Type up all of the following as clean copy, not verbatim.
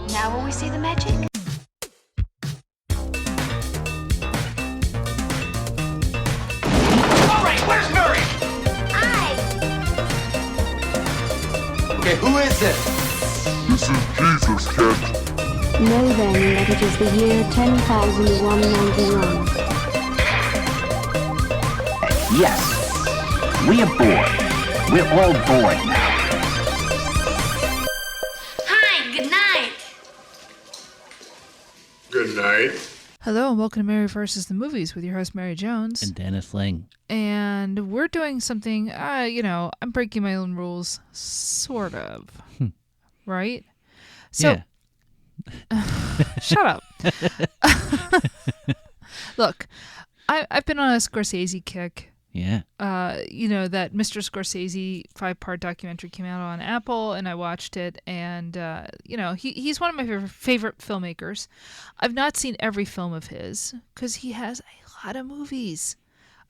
Now will we see the magic? All right, where's Murray? Okay, who is it? This is Jesus, kid. Know then that it is the year 10,191. Yes, we are bored. We're all bored now. Hi, good night. Good night. Hello and welcome to Mary vs. the Movies with your host Mary Jones. And Dennis Ling. And we're doing something, I'm breaking my own rules, sort of. Right? So, yeah. Shut up. Look, I've been on a Scorsese kick. Yeah. That Mr. Scorsese 5-part documentary came out on Apple, and I watched it, and, he's one of my favorite filmmakers. I've not seen every film of his, because he has a lot of movies.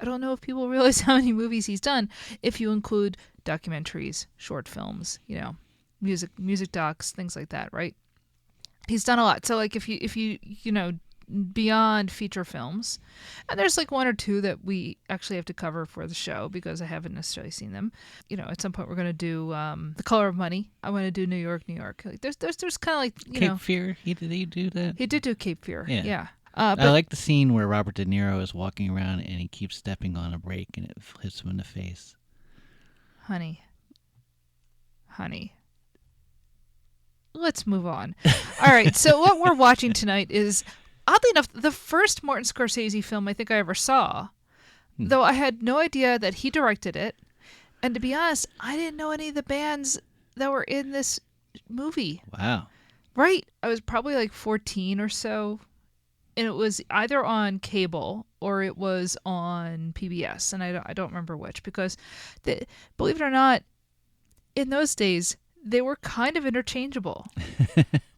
I don't know if people realize how many movies he's done, if you include documentaries, short films, music docs, things like that, right? He's done a lot. So, like, if you beyond feature films, and there's like one or two that we actually have to cover for the show because I haven't necessarily seen them. At some point we're going to do The Color of Money. I want to do New York. Like there's kind of like Cape Fear. Did he do that? He did do Cape Fear. Yeah. I like the scene where Robert De Niro is walking around and he keeps stepping on a brake and it hits him in the face. Honey. Let's move on. All right. So what we're watching tonight is, oddly enough, the first Martin Scorsese film I think I ever saw, though I had no idea that he directed it. And to be honest, I didn't know any of the bands that were in this movie. Wow. Right. I was probably like 14 or so. And it was either on cable or it was on PBS. And I don't remember which, because believe it or not, in those days, they were kind of interchangeable.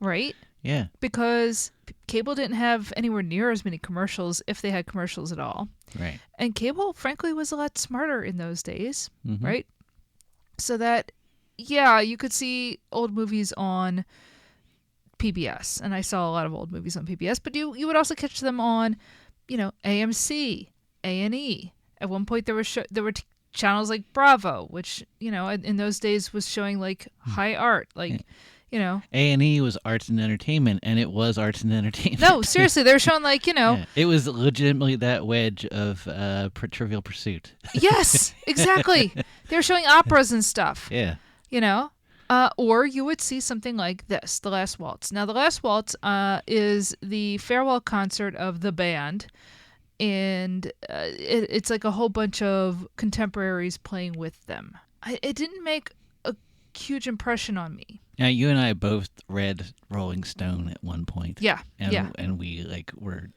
Right? Yeah. Because cable didn't have anywhere near as many commercials, if they had commercials at all. Right. And cable, frankly, was a lot smarter in those days, right? So that, you could see old movies on PBS. And I saw a lot of old movies on PBS, but you would also catch them on, AMC, A&E. At one point, there were channels like Bravo, which, in those days was showing like high art, like... A&E was arts and entertainment, and it was arts and entertainment. No, seriously, they were showing like, Yeah, it was legitimately that wedge of Trivial Pursuit. Yes, exactly. They were showing operas and stuff. Yeah. Or you would see something like this, The Last Waltz. Now, The Last Waltz is the farewell concert of the band, and it's like a whole bunch of contemporaries playing with them. It didn't make a huge impression on me. Now, you and I both read Rolling Stone at one point. Yeah, and we were,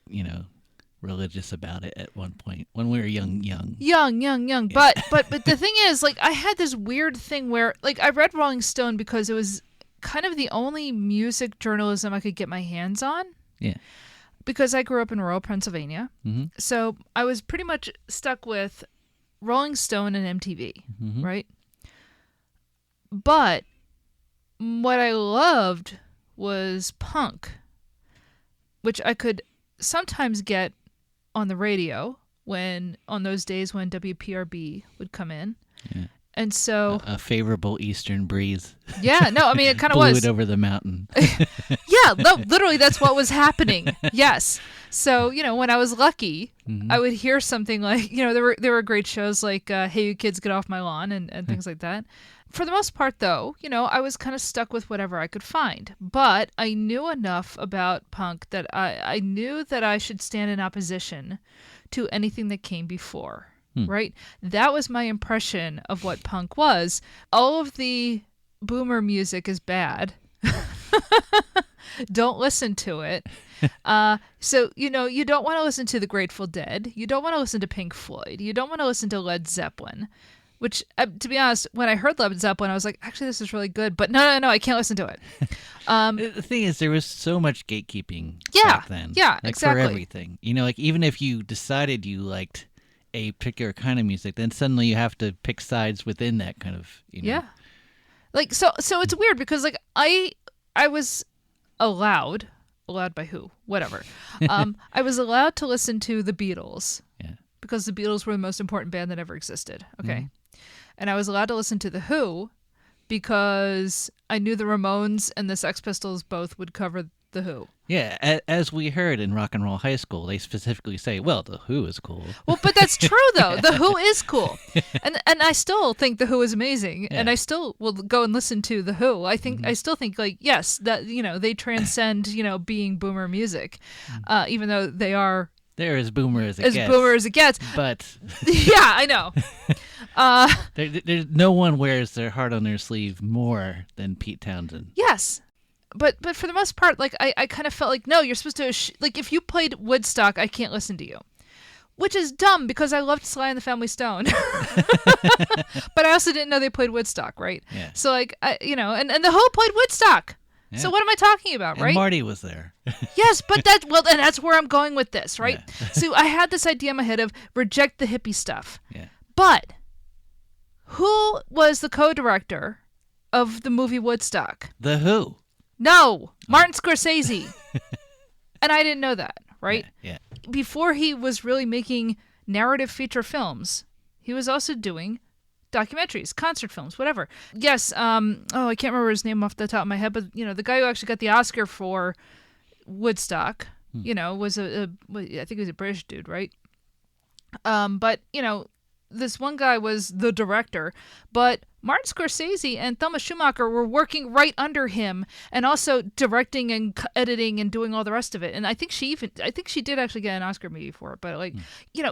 religious about it at one point when we were young. Young. But the thing is, like, I had this weird thing where, like, I read Rolling Stone because it was kind of the only music journalism I could get my hands on. Yeah. Because I grew up in rural Pennsylvania. Mm-hmm. So I was pretty much stuck with Rolling Stone and MTV, right? But what I loved was punk, which I could sometimes get on the radio on those days when WPRB would come in. Yeah. And so... A favorable eastern breeze. Yeah, no, I mean, it kind of was. Blew it over the mountain. Yeah, no, literally that's what was happening. Yes. So, when I was lucky, I would hear something like, there were great shows like Hey You Kids Get Off My Lawn and things like that. For the most part, though, I was kind of stuck with whatever I could find. But I knew enough about punk that I knew that I should stand in opposition to anything that came before, right? That was my impression of what punk was. All of the boomer music is bad. Don't listen to it. So, you don't want to listen to the Grateful Dead. You don't want to listen to Pink Floyd. You don't want to listen to Led Zeppelin. Which, to be honest, when I heard Led Zeppelin, I was like, actually, this is really good. But no, I can't listen to it. The thing is, there was so much gatekeeping back then. Yeah, exactly. For everything. Like, even if you decided you liked a particular kind of music, then suddenly you have to pick sides within that kind of, Yeah. Like, so it's weird because, like, I was allowed by who? Whatever. I was allowed to listen to the Beatles. Yeah. Because the Beatles were the most important band that ever existed. Okay. And I was allowed to listen to the Who because I knew the Ramones and the Sex Pistols both would cover the Who. Yeah, as we heard in Rock and Roll High School, they specifically say, well, the Who is cool. Well, but that's true, though. The Who is cool. And I still think the Who is amazing. Yeah. And I still will go and listen to the Who. I still think, like, yes, that, they transcend, being boomer music, even though they are... They're as boomer as it as gets. boomer as it gets. But... yeah, I know. There's no one wears their heart on their sleeve more than Pete Townsend. Yes. But for the most part, like, I kind of felt like, no, you're supposed to, like, if you played Woodstock, I can't listen to you. Which is dumb, because I loved Sly and the Family Stone. But I also didn't know they played Woodstock, right? Yeah. So, like, and the Who played Woodstock. Yeah. So what am I talking about, right? And Marty was there. Yes, but and that's where I'm going with this, right? Yeah. So I had this idea in my head of reject the hippie stuff. Yeah. But who was the co-director of the movie Woodstock? The Who. No, Martin Scorsese. And I didn't know that, right? Yeah. Before he was really making narrative feature films, he was also doing documentaries, concert films, whatever. Yes, I can't remember his name off the top of my head, but, the guy who actually got the Oscar for Woodstock, was I think he was a British dude, right? But, this one guy was the director, but Martin Scorsese and Thelma Schumacher were working right under him and also directing and editing and doing all the rest of it. And I think she did actually get an Oscar maybe for it, but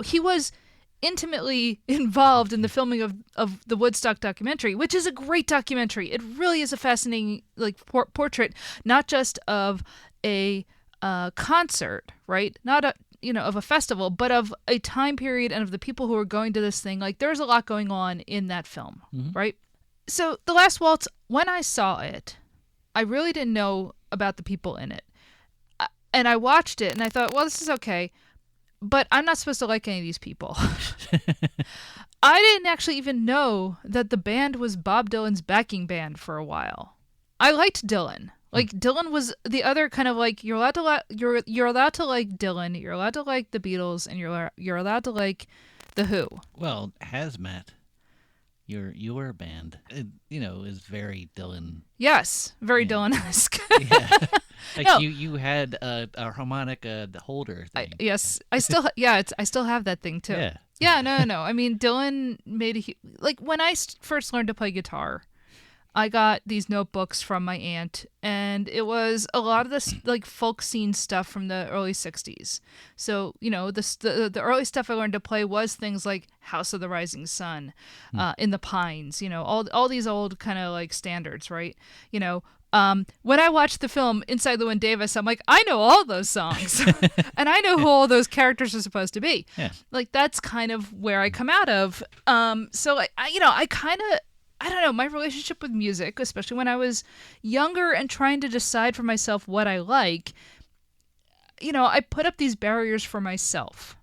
he was intimately involved in the filming of the Woodstock documentary, which is a great documentary. It really is a fascinating portrait, not just of a concert, right? Not of a festival, but of a time period and of the people who are going to this thing. Like, there's a lot going on in that film, right? So The Last Waltz, when I saw it, I really didn't know about the people in it. And I watched it and I thought, well, this is okay, but I'm not supposed to like any of these people. I didn't actually even know that the band was Bob Dylan's backing band for a while. I liked Dylan. Like, Dylan was the other kind of, like, you're allowed to like Dylan, you're allowed to like the Beatles, and you're allowed to like the Who. Well, Hazmat, your band, is very Dylan. Yes, very Dylan-esque. Yeah. Like, No. you had a harmonica holder thing. I still have that thing too. Yeah. Yeah, no. I mean, Dylan made like, when I first learned to play guitar, I got these notebooks from my aunt, and it was a lot of this, like, folk scene stuff from the early 60s. So, the early stuff I learned to play was things like House of the Rising Sun, In the Pines, all these old kind of, like, standards, right? When I watched the film Inside Llewyn Davis, I'm like, I know all those songs, and I know who all those characters are supposed to be. Yeah. Like, that's kind of where I come out of. So I kind of, I don't know, my relationship with music, especially when I was younger and trying to decide for myself what I like, I put up these barriers for myself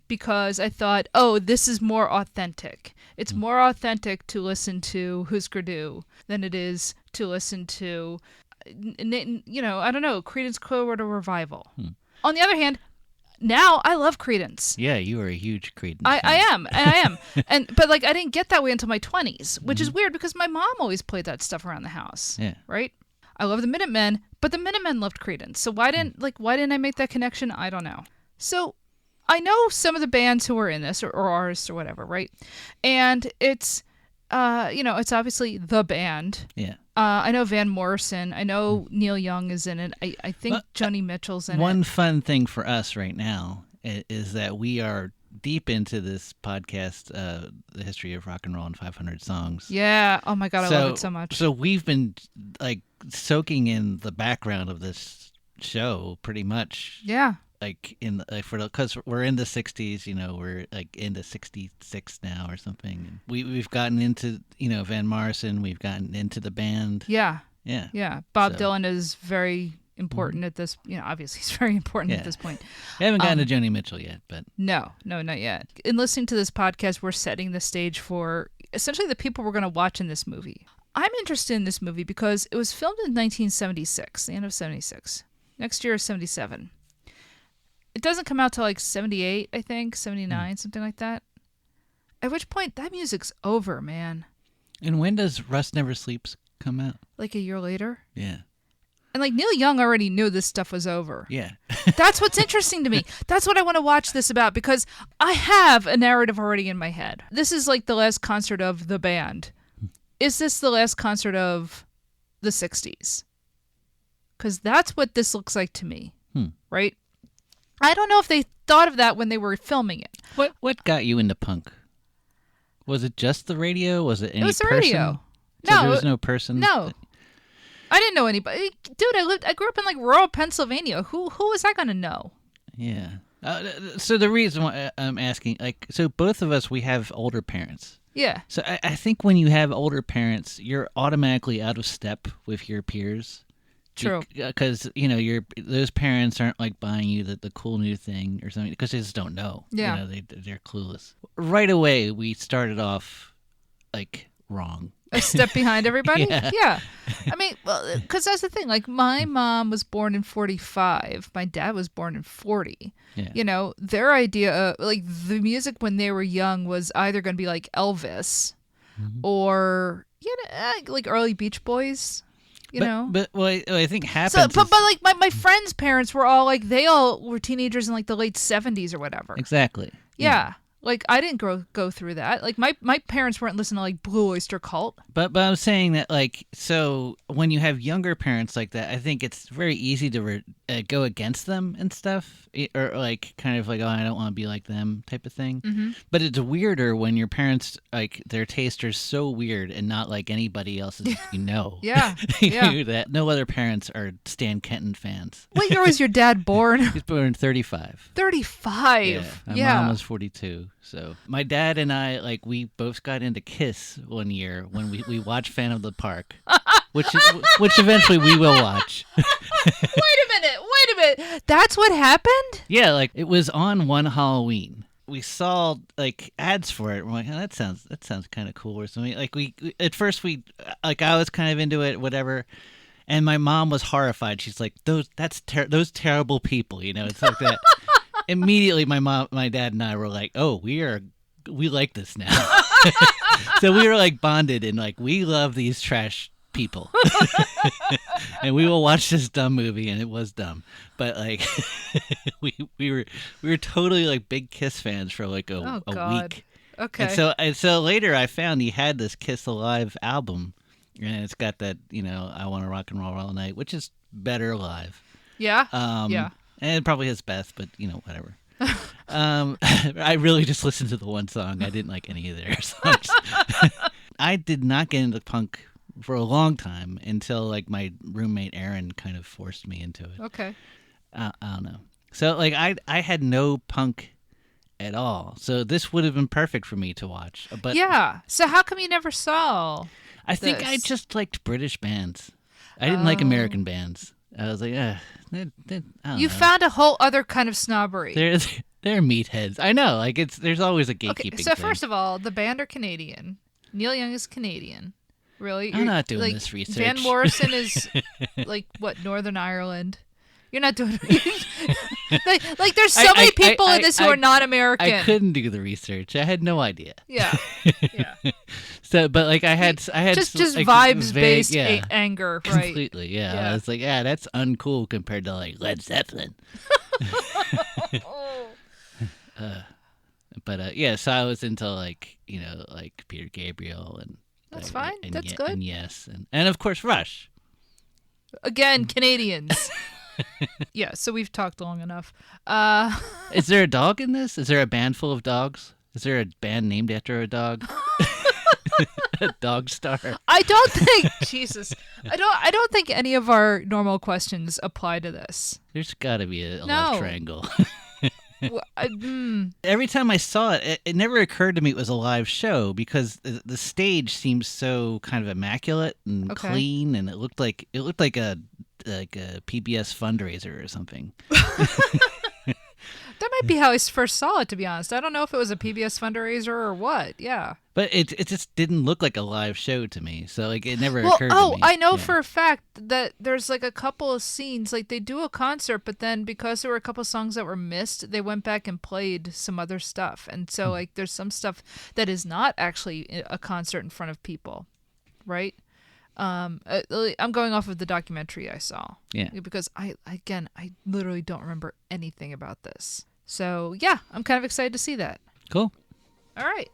because I thought, oh, this is more authentic. It's more authentic to listen to Husker Du than it is to listen to, I don't know, Creedence Clearwater Revival. On the other hand, now I love Creedence. Yeah, you were a huge Creedence I fan. am. But like, I didn't get that way until my 20s, which is weird because my mom always played that stuff around the house. Yeah. Right? I love the Minutemen, but the Minutemen loved Creedence. So why didn't I make that connection? I don't know. So I know some of the bands who are in this or artists or whatever, right? And it's it's obviously the band. Yeah. I know Van Morrison. I know Neil Young is in it. I think Joni Mitchell's in it. One fun thing for us right now is that we are deep into this podcast, The History of Rock and Roll in 500 Songs. Yeah. Oh my God, I love it so much. So we've been like soaking in the background of this show pretty much. Yeah. Like because we're in the 60s, we're like into 66 now or something. And we've gotten into Van Morrison. We've gotten into the band. Yeah. Yeah. Yeah. Bob Dylan is very important at this. Obviously he's very important at this point. I haven't gotten to Joni Mitchell yet, but no, not yet. In listening to this podcast, we're setting the stage for essentially the people we're going to watch in this movie. I'm interested in this movie because it was filmed in 1976, the end of 76. Next year is 77. It doesn't come out till like 78, I think, 79, something like that. At which point, that music's over, man. And when does Rust Never Sleeps come out? Like a year later. Yeah. And like Neil Young already knew this stuff was over. Yeah. That's what's interesting to me. That's what I want to watch this about because I have a narrative already in my head. This is like the last concert of the band. Is this the last concert of the 60s? Because that's what this looks like to me, right? I don't know if they thought of that when they were filming it. What got you into punk? Was it just the radio? Was it any person? It was the radio. So No, there was no person? No. I didn't know anybody. Dude, I grew up in like rural Pennsylvania. Who was I going to know? Yeah. So the reason why I'm asking, like, so both of us, we have older parents. Yeah. So I think when you have older parents, you're automatically out of step with your peers. True. Because, you know, those parents aren't like buying you the cool new thing or something because they just don't know. Yeah. You know, they're clueless. Right away, we started off like wrong. A step behind everybody? Yeah. I mean, because that's the thing. Like, my mom was born in 45. My dad was born in 40. Yeah. You know, their idea, like, the music when they were young was either going to be like Elvis or, you know, like early Beach Boys. You know? But what I think happens. So, but like, my friends' parents were all like, they all were teenagers in like the late 70s or whatever. Exactly. Yeah. Like, I didn't go through that. Like, my parents weren't listening to, like, Blue Oyster Cult. But I'm saying that, like, so when you have younger parents like that, I think it's very easy to go against them and stuff. Or, like, kind of like, oh, I don't want to be like them type of thing. Mm-hmm. But it's weirder when your parents, like, their taste are so weird and not like anybody else's you know. Yeah. You Yeah. know that no other parents are Stan Kenton fans. What year was your dad born? He's born in 35. 35. Yeah. My mom was 42. So my dad and I, like, we both got into Kiss one year when we watched Phantom of the Park, which eventually we will watch. Wait a minute. That's what happened? Yeah, like it was on one Halloween. We saw like ads for it. We're like, oh, that sounds kind of cool or something. Like we at first I was kind of into it, whatever. And my mom was horrified. She's like, those terrible people, you know. It's like that. Immediately, my dad, and I were like, "Oh, we like this now." So we were like bonded, and like we love these trash people, and we will watch this dumb movie, and it was dumb, but like we were totally like big Kiss fans for like a week. Okay. And so later, I found he had this Kiss Alive album, and it's got that, you know, I Want to Rock and Roll All Night, which is better live. Yeah. Yeah. And probably his best, but, you know, whatever. I really just listened to the one song. I didn't like any of their songs. I did not get into punk for a long time until, like, my roommate Aaron kind of forced me into it. Okay. I don't know. So, like, I had no punk at all. So this would have been perfect for me to watch. But yeah. So how come you never saw I think this? I just liked British bands. I didn't like American bands. I was like, I don't You know. found a whole other kind of snobbery. They're meatheads. I know. Like there's always a gatekeeping Okay, so thing. first of all, the band are Canadian. Neil Young is Canadian. Really? I'm not doing like, this research. Van Morrison is like what, Northern Ireland? You're not doing like there's so many people in this who are not American. I couldn't do the research. I had no idea. Yeah. Yeah. So, but like I had just like, vibes vague, based yeah, anger, right? completely. Yeah. Yeah. I was like, yeah, that's uncool compared to like Led Zeppelin. But yeah, so I was into like, you know, like Peter Gabriel and That's fine. and That's good. And Yes, and of course Rush. Again, Canadians. Yeah, so we've talked long enough. Is there a dog in this? Is there a band full of dogs? Is there a band named after a dog? A dog star? I don't think Jesus. I don't think any of our normal questions apply to this. There's got to be a No. love triangle. Well, Every time I saw it, it never occurred to me it was a live show because the stage seems so kind of immaculate and Okay. clean, and it looked like a PBS fundraiser or something. That might be how I first saw it, to be honest. I don't know if it was a PBS fundraiser or what. Yeah. But it just didn't look like a live show to me. So like it never Well, occurred to me. I know Yeah. for a fact that there's like a couple of scenes, like they do a concert, but then because there were a couple of songs that were missed, they went back and played some other stuff. And so like there's some stuff that is not actually a concert in front of people, right? I'm going off of the documentary I saw. Yeah. Because I literally don't remember anything about this. So yeah, I'm kind of excited to see that. Cool. All right.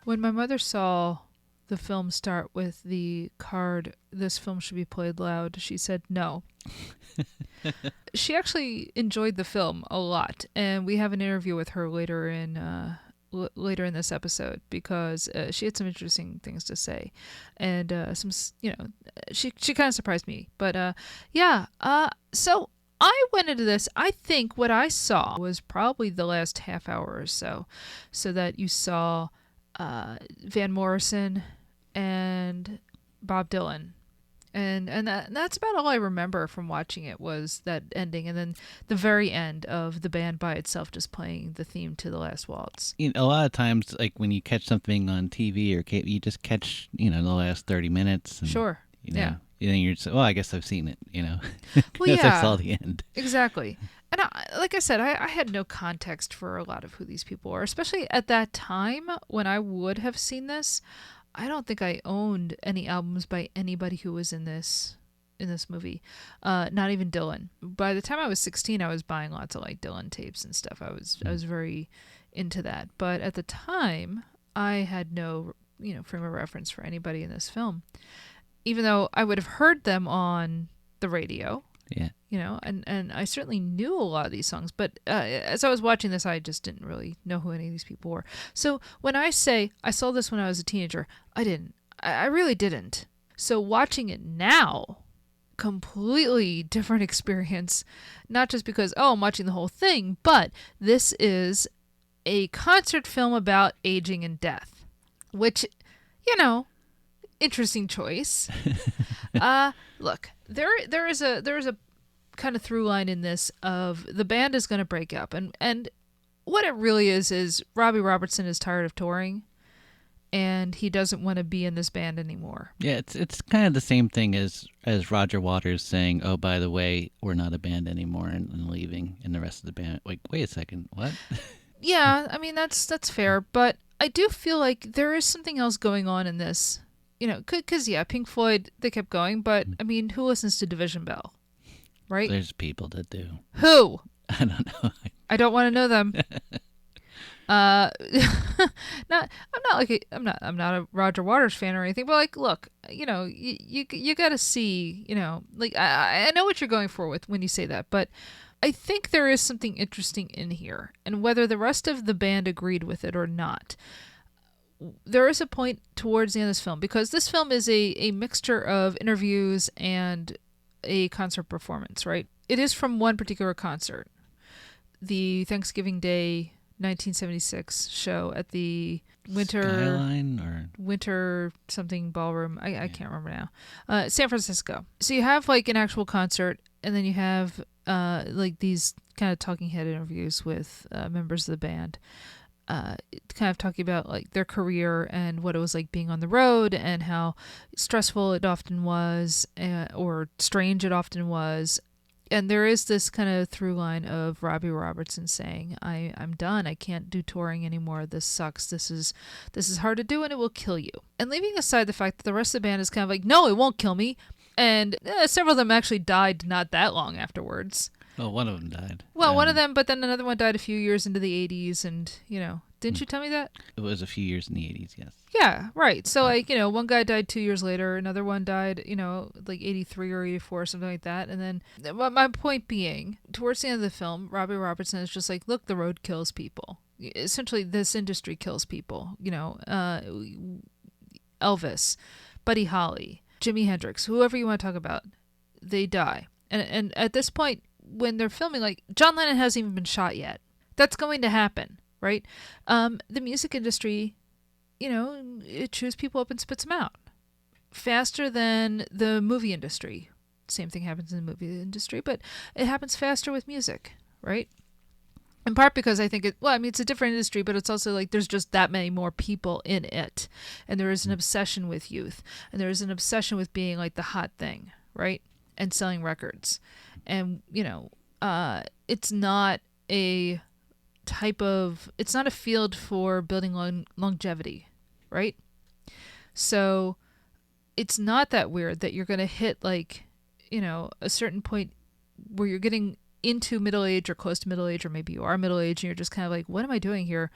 When my mother saw the film start with the card, "This film should be played loud," she said no. She actually enjoyed the film a lot, and we have an interview with her later in this episode because she had some interesting things to say, and she kind of surprised me. But so I went into this. I think what I saw was probably the last half hour or so that you saw Van Morrison and Bob Dylan, and that's about all I remember from watching it was that ending, and then the very end of the band by itself just playing the theme to the Last Waltz. A lot of times, like when you catch something on TV or you just catch the last 30 minutes. And, Sure. Yeah. And then you're just, well, I guess I've seen it. Well, I saw the end. Exactly. And like I said, I had no context for a lot of who these people are, especially at that time when I would have seen this. I don't think I owned any albums by anybody who was in this movie, not even Dylan. By the time I was 16, I was buying lots of like Dylan tapes and stuff. I was very into that. But at the time, I had no frame of reference for anybody in this film, even though I would have heard them on the radio. Yeah. And I certainly knew a lot of these songs, but as I was watching this, I just didn't really know who any of these people were. So when I say I saw this when I was a teenager, I didn't. I really didn't. So watching it now, completely different experience, not just because, I'm watching the whole thing, but this is a concert film about aging and death, which, interesting choice. Look, there is a kind of through line in this of the band is going to break up, and what it really is Robbie Robertson is tired of touring, and he doesn't want to be in this band anymore. Yeah, it's kind of the same thing as Roger Waters saying, "Oh, by the way, we're not a band anymore," and leaving, and the rest of the band like, "Wait a second, what?" Yeah, I mean that's fair, but I do feel like there is something else going on in this. Because Pink Floyd, they kept going, but I mean, who listens to Division Bell, right? There's people that do. Who? I don't know. I don't want to know them. I'm not a Roger Waters fan or anything, but like, look, you got to see, like I know what you're going for with when you say that, but I think there is something interesting in here, and whether the rest of the band agreed with it or not. There is a point towards the end of this film, because this film is a mixture of interviews and a concert performance, right? It is from one particular concert, the Thanksgiving Day 1976 show at the Winter something ballroom. I can't remember now. San Francisco. So you have like an actual concert, and then you have like these kind of talking head interviews with members of the band. Kind of talking about like their career and what it was like being on the road and how stressful it often was, or strange it often was. And there is this kind of through line of Robbie Robertson saying, I'm done. I can't do touring anymore. This sucks. This is hard to do, and it will kill you. And leaving aside the fact that the rest of the band is kind of like, no, it won't kill me. And several of them actually died not that long afterwards. Well, one of them died. Well, one of them, but then another one died a few years into the 80s, and, didn't you tell me that? It was a few years in the 80s, yes. Yeah, right. So, like, one guy died 2 years later, another one died, like 83 or 84, something like that. And then, my point being, towards the end of the film, Robbie Robertson is just like, look, the road kills people. essentially this industry kills people. Elvis, Buddy Holly, Jimi Hendrix, whoever you want to talk about, they die. And at this point, when they're filming, like, John Lennon hasn't even been shot yet. That's going to happen, right? The music industry, it chews people up and spits them out faster than the movie industry. Same thing happens in the movie industry, but it happens faster with music, right? In part because I think it's a different industry, but it's also like there's just that many more people in it. And there is an obsession with youth. And there is an obsession with being like the hot thing, right? And selling records. And, it's not a it's not a field for building longevity, right? So it's not that weird that you're going to hit like, a certain point where you're getting into middle age or close to middle age, or maybe you are middle age and you're just kind of like, what am I doing here?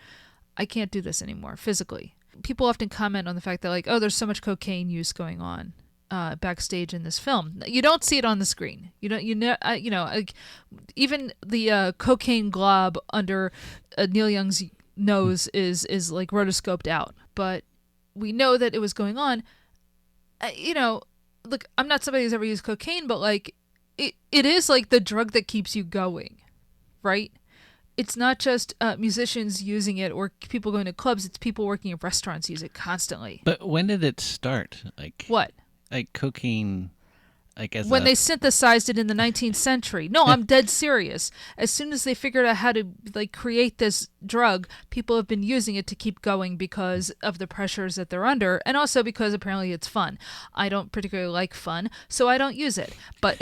I can't do this anymore physically. People often comment on the fact that like, oh, there's so much cocaine use going on backstage in this film. You don't see it on the screen. Like, even the cocaine glob under Neil Young's nose is like rotoscoped out, but we know that it was going on. Look, I'm not somebody who's ever used cocaine, but like, it is like the drug that keeps you going, right? It's not just musicians using it or people going to clubs. It's people working in restaurants use it constantly. But when did it start? Like what? Like cocaine, I guess. When they synthesized it in the 19th century. No, I'm dead serious. As soon as they figured out how to like create this drug, people have been using it to keep going because of the pressures that they're under, and also because apparently it's fun. I don't particularly like fun, so I don't use it. But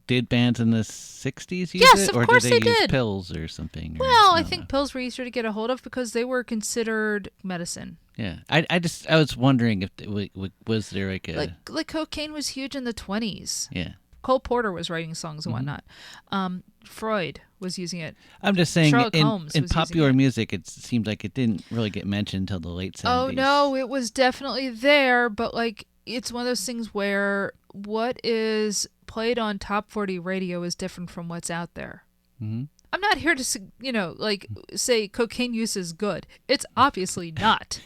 did bands in the 60s use yes, it, of or course did they use did. pills or something? Well, I think pills were easier to get a hold of because they were considered medicine. Yeah, I was wondering if was there like a like cocaine was huge in the 20s. Yeah, Cole Porter was writing songs and whatnot. Freud was using it. I'm just saying, Sherlock Holmes in was popular using it. music, it seemed like it didn't really get mentioned until the late 70s. Oh no, it was definitely there, but like it's one of those things where what is played on top 40 radio is different from what's out there. Mm-hmm. I'm not here to, say cocaine use is good. It's obviously not.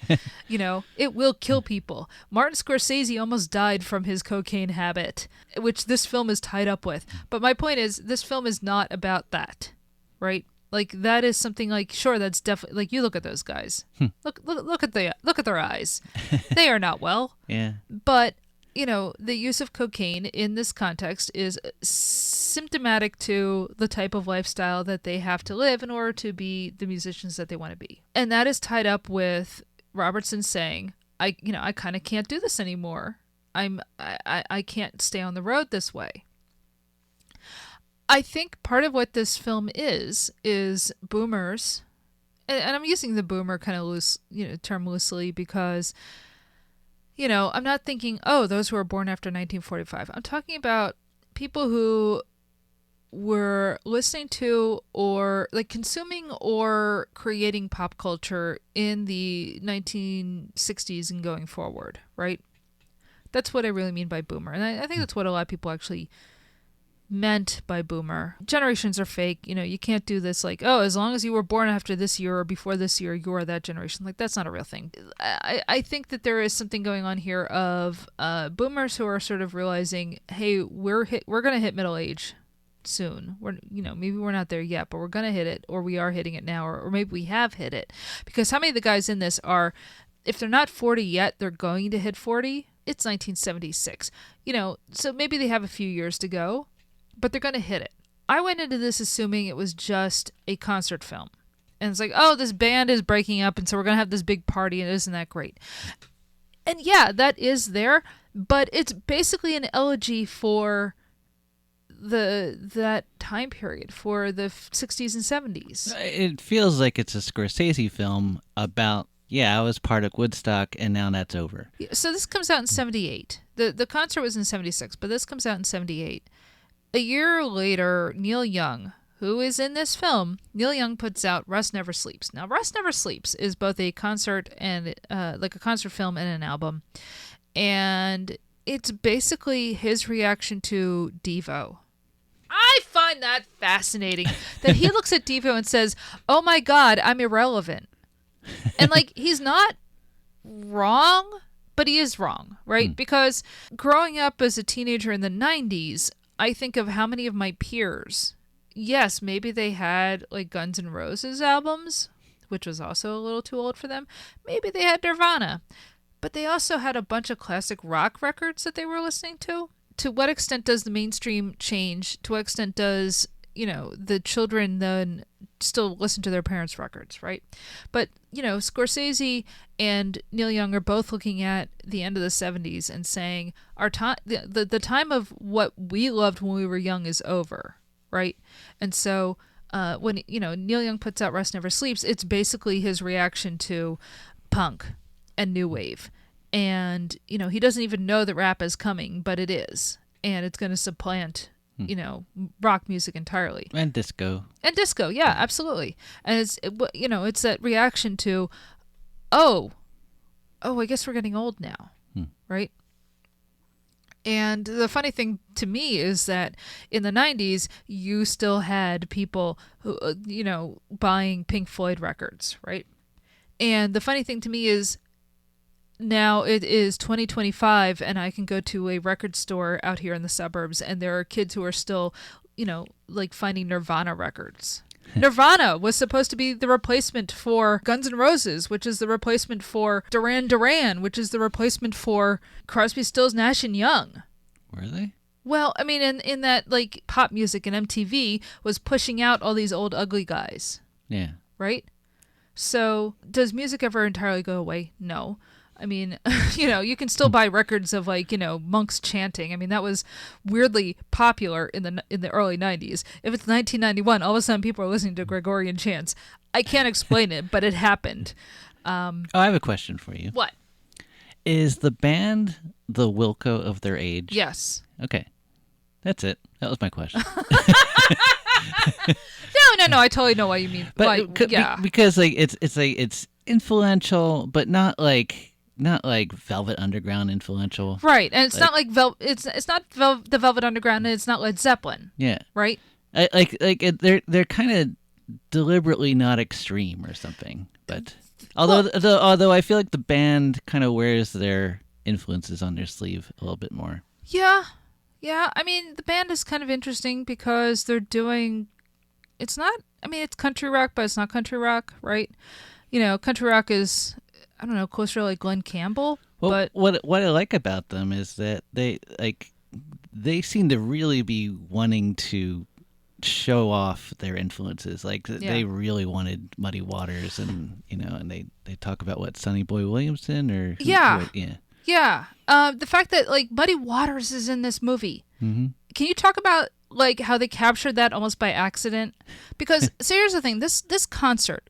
It will kill people. Martin Scorsese almost died from his cocaine habit, which this film is tied up with. But my point is, this film is not about that, right? Like that is something like, sure, that's definitely like you look at those guys. Look at their eyes. They are not well. Yeah. But the use of cocaine in this context is symptomatic to the type of lifestyle that they have to live in order to be the musicians that they want to be. And that is tied up with Robertson saying, I kind of can't do this anymore. I can't stay on the road this way. I think part of what this film is boomers, and I'm using the boomer kind of loose, term loosely because I'm not thinking, oh, those who were born after 1945. I'm talking about people who were listening to or like consuming or creating pop culture in the 1960s and going forward, right? That's what I really mean by boomer. And I think that's what a lot of people actually meant by boomer. Generations are fake. You can't do this like, oh, as long as you were born after this year or before this year, you are that generation. Like, that's not a real thing. I think that there is something going on here of boomers who are sort of realizing, hey, we're going to hit middle age soon. Maybe we're not there yet, but we're going to hit it, or we are hitting it now, or maybe we have hit it. Because how many of the guys in this are, if they're not 40 yet, they're going to hit 40? It's 1976. So maybe they have a few years to go, but they're going to hit it. I went into this assuming it was just a concert film. And it's like, oh, this band is breaking up, and so we're going to have this big party, and isn't that great? And yeah, that is there, but it's basically an elegy for that time period, for the 60s and 70s. It feels like it's a Scorsese film about, I was part of Woodstock, and now that's over. So this comes out in 78. The concert was in 76, but this comes out in 78. A year later, Neil Young, who is in this film, Neil Young puts out Rust Never Sleeps. Now, Rust Never Sleeps is both a concert and like a concert film and an album. And it's basically his reaction to Devo. I find that that fascinating that he looks at Devo and says, "Oh my God, I'm irrelevant." And like, he's not wrong, but he is wrong, right? Because growing up as a teenager in the 90s, I think of how many of my peers, yes, maybe they had like Guns N' Roses albums, which was also a little too old for them. Maybe they had Nirvana, but they also had a bunch of classic rock records that they were listening to. To what extent does the mainstream change? To what extent does, the children then still listen to their parents' records, right? But, Scorsese and Neil Young are both looking at the end of the 70s and saying our time, the time of what we loved when we were young is over, right? And so when, Neil Young puts out Rust Never Sleeps, it's basically his reaction to punk and new wave. And, he doesn't even know that rap is coming, but it is. And it's going to supplant, rock music entirely. And disco. Yeah, absolutely. And it's that reaction to, oh, I guess we're getting old now, right? And the funny thing to me is that in the 90s, you still had people who, buying Pink Floyd records, right? And the funny thing to me is now it is 2025 and I can go to a record store out here in the suburbs and there are kids who are still, like finding Nirvana records. Nirvana was supposed to be the replacement for Guns N' Roses, which is the replacement for Duran Duran, which is the replacement for Crosby, Stills, Nash and Young. Were they? Well, I mean, in that, like, pop music and MTV was pushing out all these old ugly guys. Yeah. Right? So does music ever entirely go away? No. I mean, you can still buy records of like, monks chanting. I mean, that was weirdly popular in the early 90s. If it's 1991, all of a sudden people are listening to Gregorian chants. I can't explain it, but it happened. I have a question for you. What? Is the band the Wilco of their age? Yes. Okay. That's it. That was my question. No. I totally know what you mean. But because like it's influential, but not like Velvet Underground influential, right? And it's not like it's not the Velvet Underground, and it's not Led Zeppelin. Yeah, right. They're kind of deliberately not extreme or something. But although I feel like the band kind of wears their influences on their sleeve a little bit more. Yeah. I mean, the band is kind of interesting because they're doing. It's not. I mean, it's country rock, but it's not country rock, right? Country rock is, I don't know, closer to like Glenn Campbell. Well, but what I like about them is that they seem to really be wanting to show off their influences. Like they really wanted Muddy Waters, and and they talk about what, Sonny Boy Williamson or the fact that like Muddy Waters is in this movie. Mm-hmm. Can you talk about like how they captured that almost by accident? Because so here's the thing: this concert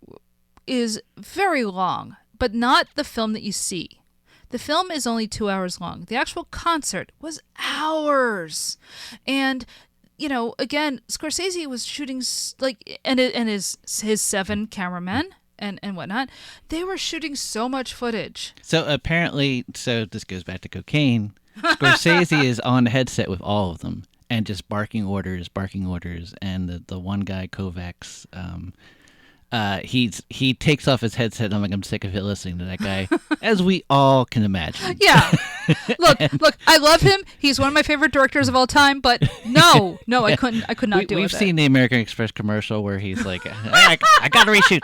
is very long, but not the film that you see. The film is only 2 hours long. The actual concert was hours. And, again, Scorsese was shooting and his 7 cameramen and whatnot, they were shooting so much footage. So apparently, this goes back to cocaine. Scorsese is on the headset with all of them and just barking orders. And the one guy, Kovacs, he takes off his headset. And I'm sick of it listening to that guy, as we all can imagine. Yeah. Look, I love him. He's one of my favorite directors of all time. But no, I could not do it. We've seen the American Express commercial where he's like, I got to reshoot.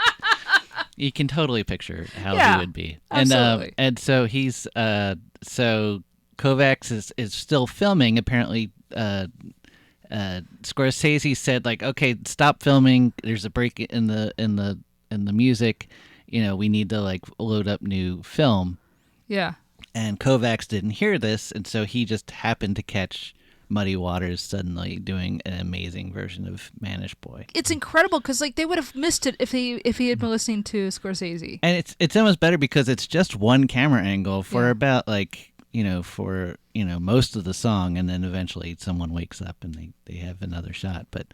You can totally picture how he would be. Absolutely. And so he's so Kovacs is still filming. Apparently, Scorsese said like, okay, stop filming. There's a break in the music. We need to like load up new film. Yeah. And Kovacs didn't hear this, and so he just happened to catch Muddy Waters suddenly doing an amazing version of Manish Boy. It's incredible because like they would have missed it if he had been listening to Scorsese. And it's almost better because it's just one camera angle for about like most of the song, and then eventually someone wakes up and they have another shot. But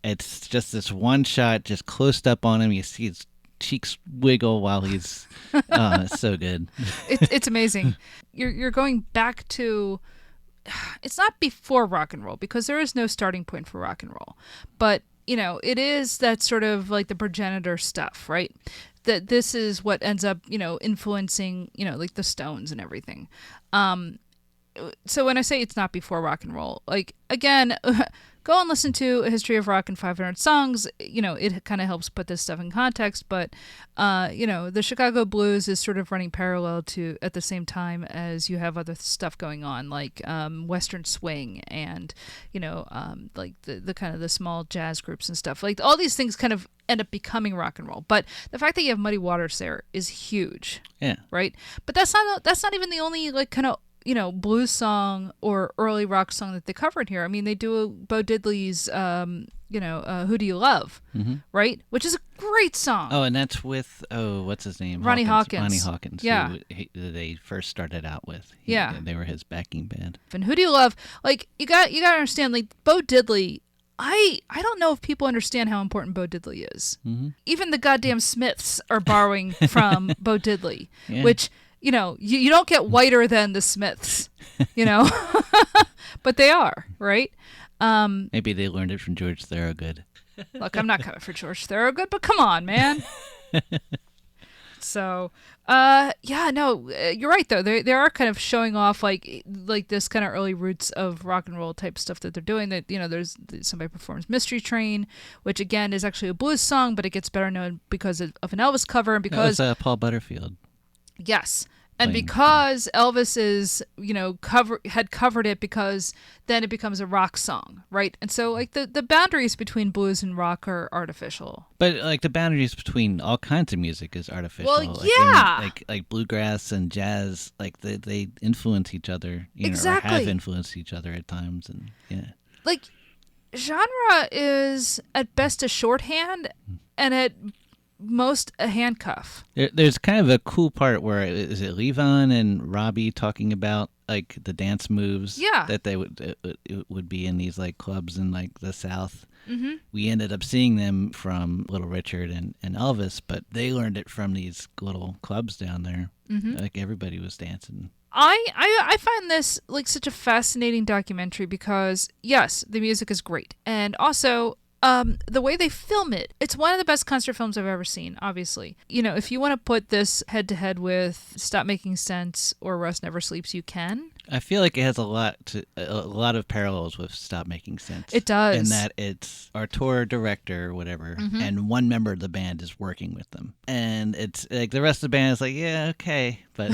it's just this one shot, just close up on him. You see his cheeks wiggle while he's it's so good. It's amazing. You're going back to it's not before rock and roll because there is no starting point for rock and roll, but it is that sort of like the progenitor stuff, right? That this is what ends up, influencing, like the Stones and everything. So when I say it's not before rock and roll, like, again, go and listen to A History of Rock in 500 Songs. It kind of helps put this stuff in context, but, the Chicago blues is sort of running parallel to at the same time as you have other stuff going on, like Western swing and, like the kind of the small jazz groups and stuff. Like all these things kind of end up becoming rock and roll. But the fact that you have Muddy Waters there is huge. Yeah. Right? But that's not even the only like kind of blues song or early rock song that they covered here. I mean, they do Bo Diddley's, Who Do You Love, right? Which is a great song. Oh, and that's with, what's his name? Ronnie Hawkins. Ronnie Hawkins. Yeah. Who they first started out with. Yeah. They were his backing band. And Who Do You Love, like, you got to understand, like, Bo Diddley, I don't know if people understand how important Bo Diddley is. Mm-hmm. Even the goddamn Smiths are borrowing from Bo Diddley, which... you don't get whiter than the Smiths, but they are, right? Maybe they learned it from George Thorogood. Look, I'm not coming for George Thorogood, but come on, man. So, you're right, though. They are kind of showing off, like this kind of early roots of rock and roll type stuff that they're doing. That, there's somebody performs Mystery Train, which, again, is actually a blues song, but it gets better known because of an Elvis cover and because... That was Paul Butterfield. Yes. And because Elvis is, had covered it, because then it becomes a rock song, right? And so, like, the boundaries between blues and rock are artificial. But, like, the boundaries between all kinds of music is artificial. Well, yeah. Like bluegrass and jazz, like, they influence each other, exactly. Or have influenced each other at times, and, yeah. Like, genre is, at best, a shorthand, and at most a handcuff. There's kind of a cool part where is it Levon and Robbie talking about like the dance moves that they would be in these like clubs in like the South. Mm-hmm. We ended up seeing them from Little Richard and Elvis, but they learned it from these little clubs down there. Mm-hmm. Like everybody was dancing. I find this like such a fascinating documentary because yes, the music is great, and also the way they film it, it's one of the best concert films I've ever seen, obviously. If you want to put this head to head with Stop Making Sense or Rust Never Sleeps, you can. I feel like it has a lot of parallels with Stop Making Sense. It does. In that it's our tour director or whatever, and one member of the band is working with them. And it's like the rest of the band is like, yeah, okay. But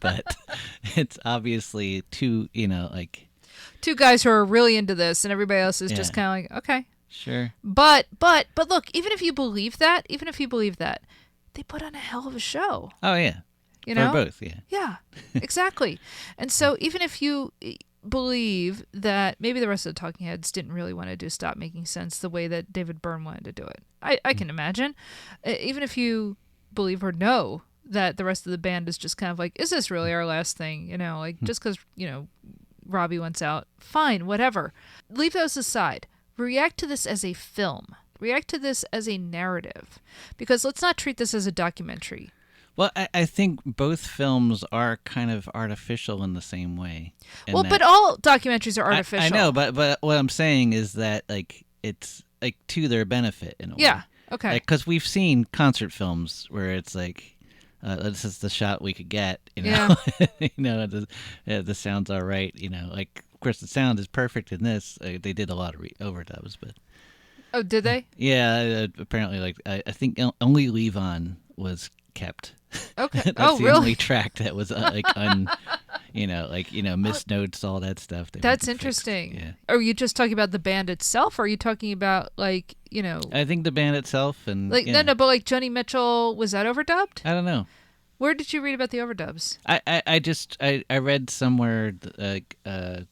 but it's obviously two guys who are really into this, and everybody else is just kind of like, okay, sure. But look, even if you believe that, they put on a hell of a show. Oh yeah, for both, yeah, exactly. And so even if you believe that maybe the rest of the Talking Heads didn't really want to do Stop Making Sense the way that David Byrne wanted to do it, I can imagine. Even if you believe or know that the rest of the band is just kind of like, is this really our last thing? Just because Robbie wants out, fine, whatever. Leave those aside. React to this as a film. React to this as a narrative. Because let's not treat this as a documentary. Well, I think both films are kind of artificial in the same way. Well, but all documentaries are artificial. I know, but what I'm saying is that like it's like to their benefit in a way. Yeah, okay. Because we've seen concert films where it's like, this is the shot we could get, Yeah. The sound's all right, like, of course the sound is perfect in this. They did a lot of overdubs, but. Oh, did they? Yeah, apparently, like, I think only Levon was kept. Okay. That's the really? only track that was missed notes, all that stuff. That's interesting. Yeah. Are you just talking about the band itself, or are you talking about like, I think the band itself and like no, but like Joni Mitchell, was that overdubbed? I don't know. Where did you read about the overdubs? I read somewhere like I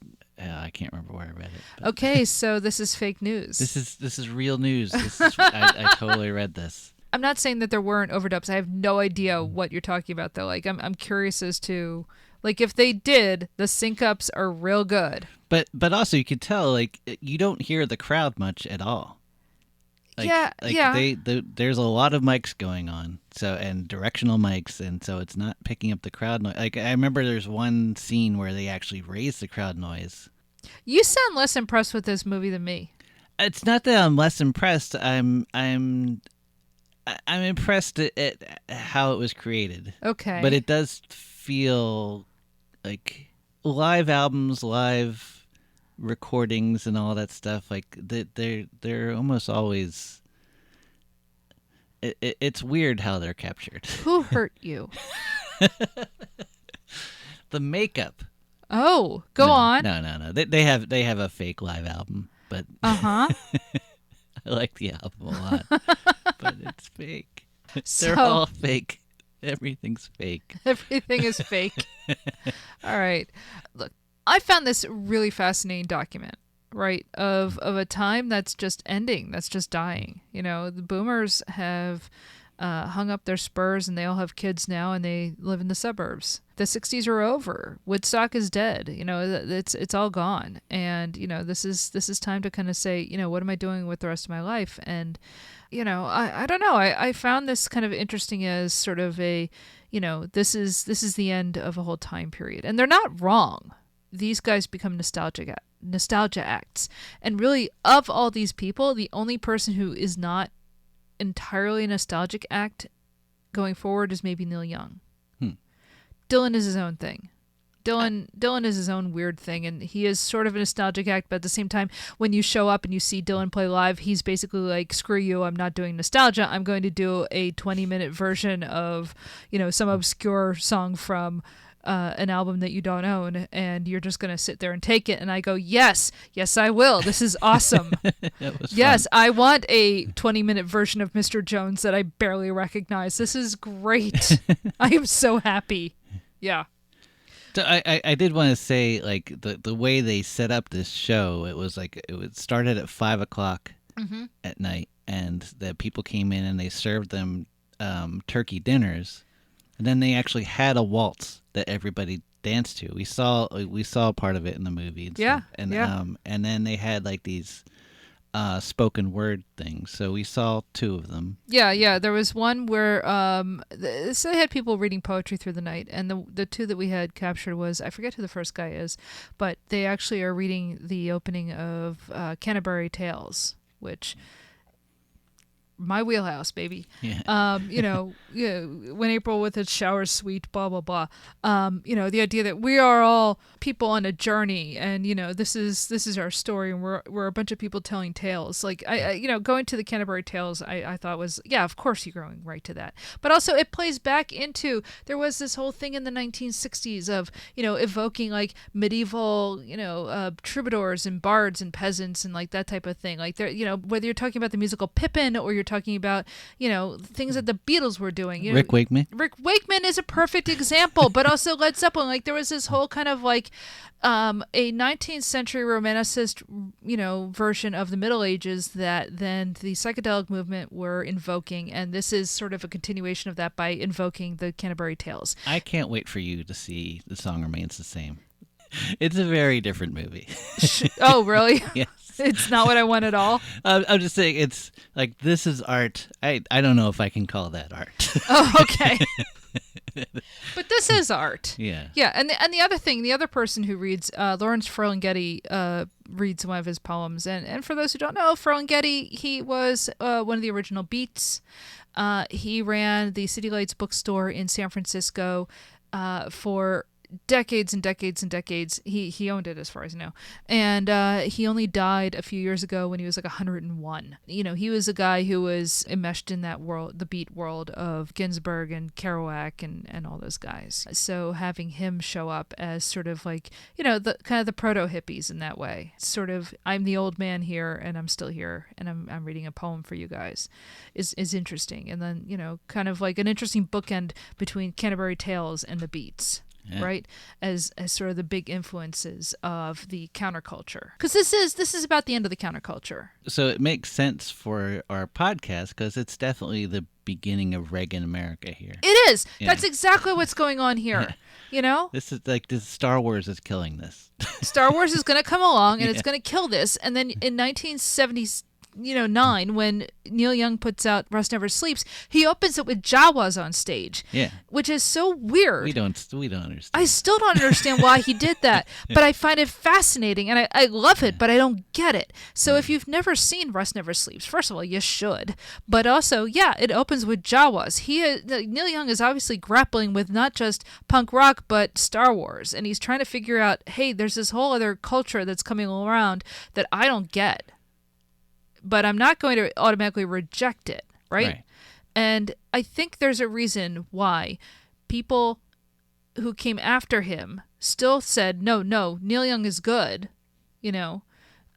can't remember where I read it. But. Okay, so this is fake news. This is real news. I totally read this. I'm not saying that there weren't overdubs. I have no idea what you're talking about, though. Like, I'm curious as to, like, if they did, the sync-ups are real good. But also, you could tell, like, you don't hear the crowd much at all. There's a lot of mics going on, and directional mics, and so it's not picking up the crowd noise. Like I remember, there's one scene where they actually raised the crowd noise. You sound less impressed with this movie than me. It's not that I'm less impressed. I'm impressed at how it was created. Okay, but it does feel like live albums, live recordings, and all that stuff. Like they're almost always. It's weird how they're captured. Who hurt you? The makeup. Oh, go on. No. They have a fake live album, but I like the album a lot, but it's fake. They're all fake. Everything's fake. Everything is fake. All right. Look, I found this really fascinating document, right, of a time that's just ending, that's just dying. You know, the boomers have hung up their spurs, and they all have kids now, and they live in the suburbs. The 60s are over. Woodstock is dead. You know, it's all gone. And, you know, this is time to kind of say, you know, what am I doing with the rest of my life? And, you know, I don't know. I found this kind of interesting as sort of a, you know, this is the end of a whole time period. And they're not wrong. These guys become nostalgia acts. And really, of all these people, the only person who is not entirely a nostalgic act going forward is maybe Neil Young. Dylan is his own thing. Dylan is his own weird thing, and he is sort of a nostalgic act, but at the same time, when you show up and you see Dylan play live, he's basically like, screw you, I'm not doing nostalgia, I'm going to do a 20-minute version of, you know, some obscure song from an album that you don't own, and you're just going to sit there and take it. And I go, yes, I will. This is awesome. Yes, fun. I want a 20-minute version of Mr. Jones that I barely recognize. This is great. I am so happy. Yeah. So I did want to say, like, the way they set up this show, it was like it started at 5:00 at night, and the people came in and they served them turkey dinners, and then they actually had a waltz that everybody danced to. We saw part of it in the movie. And yeah, stuff. And then they had like these spoken word things. So we saw two of them. Yeah. There was one where so they had people reading poetry through the night, and the two that we had captured was, I forget who the first guy is, but they actually are reading the opening of Canterbury Tales, which. My wheelhouse, baby. Yeah. You know, when April with its showers sweet, blah, blah, blah. You know, the idea that we are all people on a journey, and, you know, this is our story, and we're a bunch of people telling tales. Like, I you know, going to the Canterbury Tales, I thought was, yeah, of course you're going right to that. But also it plays back into, there was this whole thing in the 1960s of, you know, evoking like medieval, you know, troubadours and bards and peasants and like that type of thing. Like, there, you know, whether you're talking about the musical Pippin or you're talking about, you know, things that the Beatles were doing. You know, Rick Wakeman is a perfect example, but also Led Zeppelin. Like, there was this whole kind of like a 19th century romanticist, you know, version of the Middle Ages that then the psychedelic movement were invoking, and this is sort of a continuation of that by invoking the Canterbury Tales. I can't wait for you to see The Song Remains the Same. It's a very different movie. Oh, really? Yes. It's not what I want at all. I'm just saying, it's like, this is art. I don't know if I can call that art. Oh, okay. But this is art. Yeah. Yeah, and the other thing, the other person who reads, Lawrence Ferlinghetti reads one of his poems, and for those who don't know, Ferlinghetti, he was one of the original Beats. He ran the City Lights bookstore in San Francisco for decades and decades and decades. He owned it, as far as I know, and he only died a few years ago when he was like 101. You know, he was a guy who was enmeshed in that world, the beat world of Ginsberg and Kerouac and all those guys. So having him show up as sort of like, you know, the kind of the proto hippies in that way, sort of, I'm the old man here and I'm still here and I'm reading a poem for you guys, is interesting. And then, you know, kind of like an interesting bookend between Canterbury Tales and the Beats. Yeah. Right, as sort of the big influences of the counterculture, because this is about the end of the counterculture. So it makes sense for our podcast because it's definitely the beginning of Reagan America here. It is. Yeah. That's exactly what's going on here. Yeah. You know, this is like Star Wars is killing this. Star Wars is going to come along and it's going to kill this, and then in 1970s. 9 when Neil Young puts out Rust Never Sleeps, he opens it with Jawas on stage. Yeah. Which is so weird. We don't understand. I still don't understand why he did that, but I find it fascinating and I love it, but I don't get it. So if you've never seen Rust Never Sleeps, first of all, you should. But also, it opens with Jawas. Neil Young is obviously grappling with not just punk rock, but Star Wars. And he's trying to figure out, hey, there's this whole other culture that's coming around that I don't get. But I'm not going to automatically reject it, right? And I think there's a reason why people who came after him still said, no, Neil Young is good,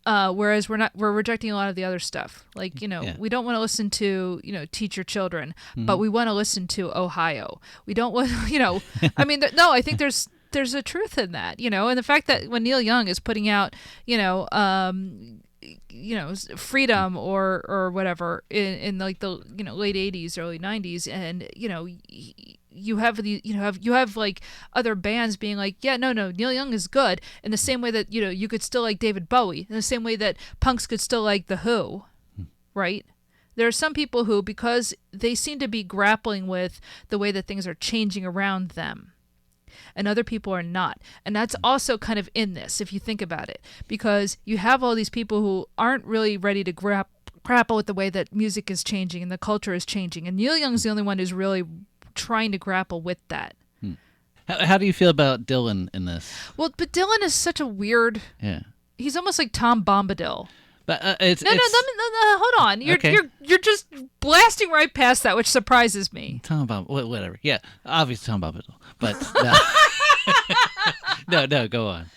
whereas we're rejecting a lot of the other stuff. Like, we don't want to listen to, Teach Your Children, but we want to listen to Ohio. We don't want, I mean, I think there's a truth in that, and the fact that when Neil Young is putting out, Freedom or whatever in like the late 80s, early 90s, and you have like other bands being like, no, Neil Young is good, in the same way that you could still like David Bowie, in the same way that punks could still like The Who, right? There are some people who, because they seem to be grappling with the way that things are changing around them, and other people are not. And that's also kind of in this, if you think about it, because you have all these people who aren't really ready to grapple with the way that music is changing and the culture is changing. And Neil Young's the only one who's really trying to grapple with that. How do you feel about Dylan in this? Well, but Dylan is such a weird... Yeah. He's almost like Tom Bombadil. But No, hold on. You're just blasting right past that, which surprises me. Tom Bombadil, whatever. Yeah, obviously Tom Bombadil. But no, go on.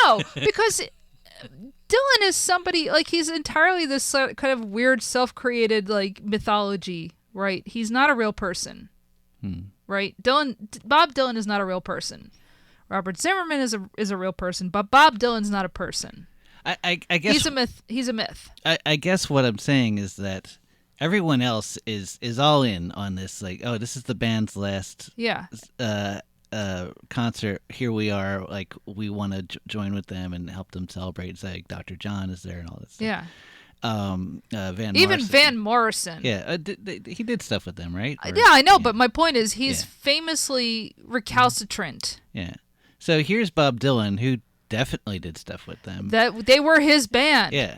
No, because Dylan is somebody, like, he's entirely this kind of weird self-created, like, mythology, right? He's not a real person, right? Bob Dylan is not a real person. Robert Zimmerman is a real person, but Bob Dylan's not a person. I guess he's a myth. He's a myth. I guess what I'm saying is that everyone else is all in on this. Like, oh, this is the band's last concert. Here we are. Like, we want to join with them and help them celebrate. It's like Dr. John is there and all this stuff. Yeah. Van Morrison. Yeah, he did stuff with them, right? Yeah, I know. But my point is, he's famously recalcitrant. Yeah. So here's Bob Dylan, who definitely did stuff with them. That they were his band. Yeah.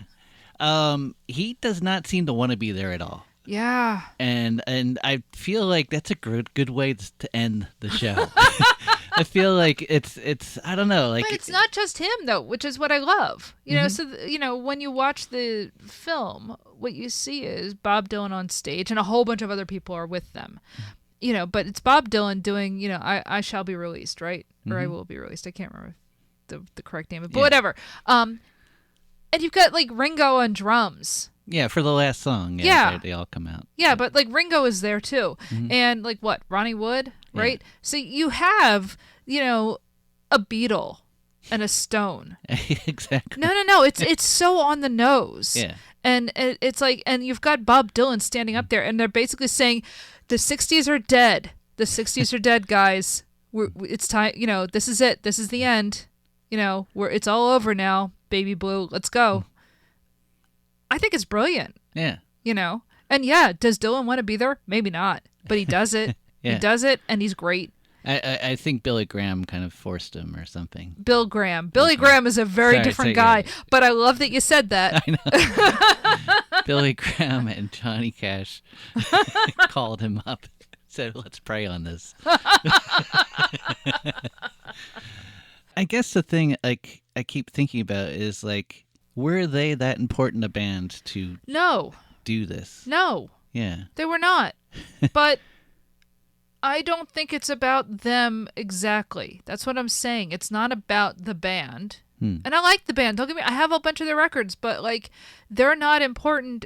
He does not seem to want to be there at all. Yeah. And I feel like that's a good way to end the show. I feel like it's I don't know, like, but it's not just him though, which is what I love. So when you watch the film, what you see is Bob Dylan on stage and a whole bunch of other people are with them. But it's Bob Dylan doing, I Shall Be Released, right? Or I Will Be Released. I can't remember the correct name, but whatever. And you've got like Ringo on drums. Yeah, for the last song. Yeah. They all come out. Yeah, but like Ringo is there too. And like what? Ronnie Wood, right? Yeah. So you have, a Beatle and a Stone. Exactly. No. It's so on the nose. Yeah. And it's like, and you've got Bob Dylan standing up there and they're basically saying, the 60s are dead. The 60s are dead, guys. It's time, this is it. This is the end. It's all over now, baby blue. Let's go. I think it's brilliant. Yeah. And does Dylan want to be there? Maybe not, but he does it. Yeah. He does it, and he's great. I think Billy Graham kind of forced him or something. Billy Graham is a very different guy, but I love that you said that. I know. Billy Graham and Johnny Cash called him up, said, let's pray on this. I guess the thing like I keep thinking about is like, were they that important a band to do this? No. Yeah. They were not. But I don't think it's about them exactly. That's what I'm saying. It's not about the band. And I like the band. Don't get me. I have a bunch of their records, but like they're not important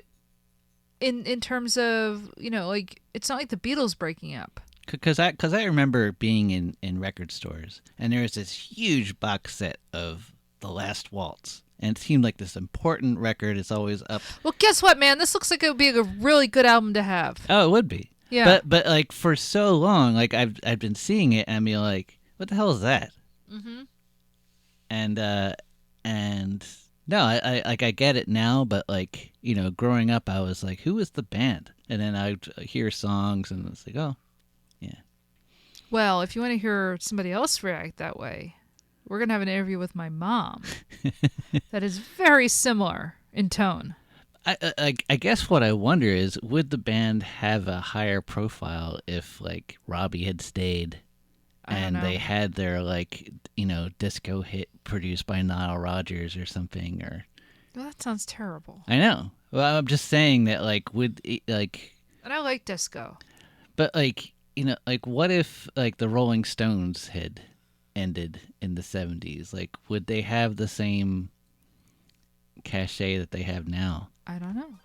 in terms of, like it's not like the Beatles breaking up. Because I remember being in record stores and there was this huge box set of The Last Waltz. And it seemed like this important record is always up. Well, guess what, man? This looks like it would be a really good album to have. Oh, it would be. Yeah. But like for so long, like I've been seeing it and be like, what the hell is that? Mm-hmm. And No, I get it now, but like, growing up, I was like, who is the band? And then I'd hear songs, and it's like, oh, yeah. Well, if you want to hear somebody else react that way, we're going to have an interview with my mom that is very similar in tone. I guess what I wonder is, would the band have a higher profile if, like, Robbie had stayed and they had their, like, disco hit produced by Nile Rodgers or something? Or Well, that sounds terrible. I know. Well, I'm just saying that, like, And I like disco. But, like, like, what if, like, the Rolling Stones had ended in the 70s? Like, would they have the same cachet that they have now? I don't know.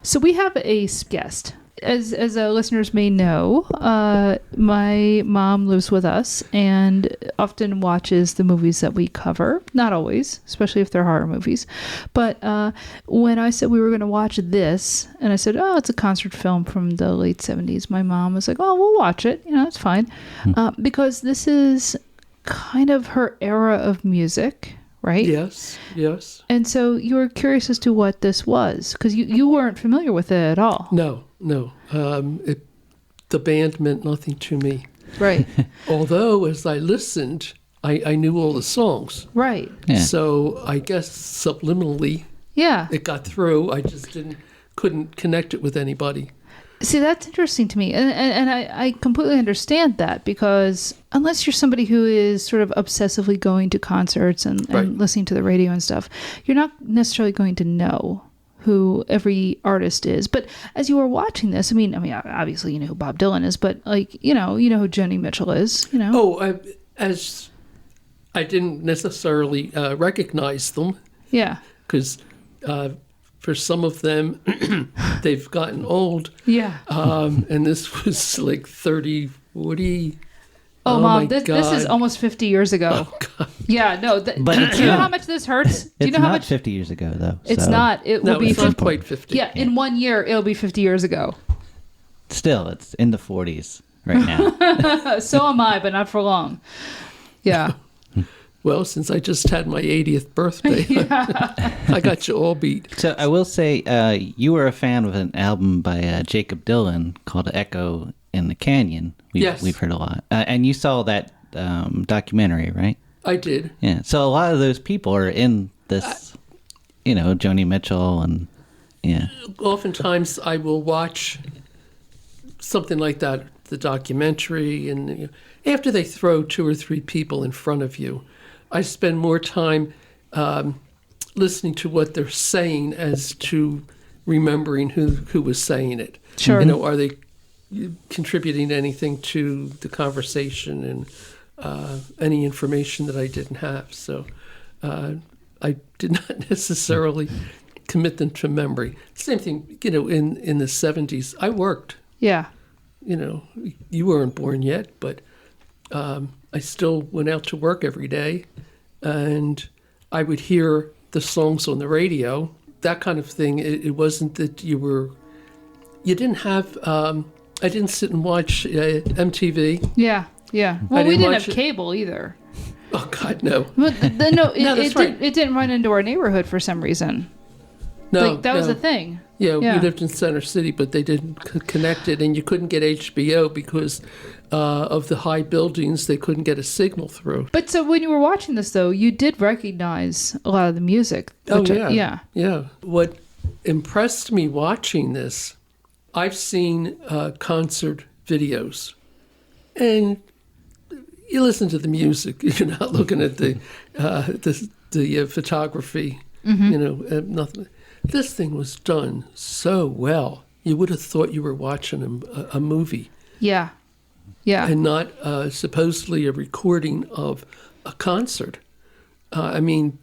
So we have a guest. As listeners may know, my mom lives with us and often watches the movies that we cover. Not always, especially if they're horror movies. But when I said we were going to watch this, and I said, oh, it's a concert film from the late 70s, my mom was like, oh, we'll watch it. It's fine. Because this is kind of her era of music. Right? Yes. And so you were curious as to what this was, because you weren't familiar with it at all. No. The band meant nothing to me. Right. Although, as I listened, I knew all the songs. Right. Yeah. So I guess subliminally, it got through. I just couldn't connect it with anybody. See, that's interesting to me. And I completely understand that, because unless you're somebody who is sort of obsessively going to concerts and listening to the radio and stuff, you're not necessarily going to know who every artist is. But as you were watching this, I mean, obviously you know who Bob Dylan is, but like, you know who Joni Mitchell is, Oh, as I didn't necessarily recognize them. Yeah. Because for some of them, they've gotten old. Yeah. And this was like 30, 40. Oh, Mom, this is almost 50 years ago. Oh, God. Yeah, no. But do you know how much this hurts? Do you know how much? 50 years ago, though. It's not. It will be it's not quite 50. Yeah, in 1 year, it'll be 50 years ago. Still, it's in the 40s right now. So am I, but not for long. Yeah. Well, since I just had my 80th birthday, I got you all beat. So I will say, you were a fan of an album by Jacob Dylan called Echo in the Canyon. Yes. We've heard a lot. And you saw that documentary, right? I did. Yeah. So a lot of those people are in this, Joni Mitchell and, yeah. Oftentimes I will watch something like that, the documentary, and after they throw 2 or 3 people in front of you, I spend more time listening to what they're saying as to remembering who was saying it. Sure. Are they contributing anything to the conversation and any information that I didn't have? So I did not necessarily commit them to memory. Same thing, in the 70s, I worked. Yeah. You weren't born yet, but I still went out to work every day, and I would hear the songs on the radio, that kind of thing. It wasn't that you didn't have, I didn't sit and watch MTV. Yeah. Well, we didn't have cable either. Oh, God, no. But Right. It didn't run into our neighborhood for some reason. No. That was the thing. Yeah, we lived in Center City, but they didn't connect it, and you couldn't get HBO because of the high buildings. They couldn't get a signal through. But so when you were watching this, though, you did recognize a lot of the music. Yeah. What impressed me watching this, I've seen concert videos, and you listen to the music. You're not looking at the photography. Mm-hmm. Nothing. This thing was done so well. You would have thought you were watching a movie. Yeah. And not supposedly a recording of a concert. Found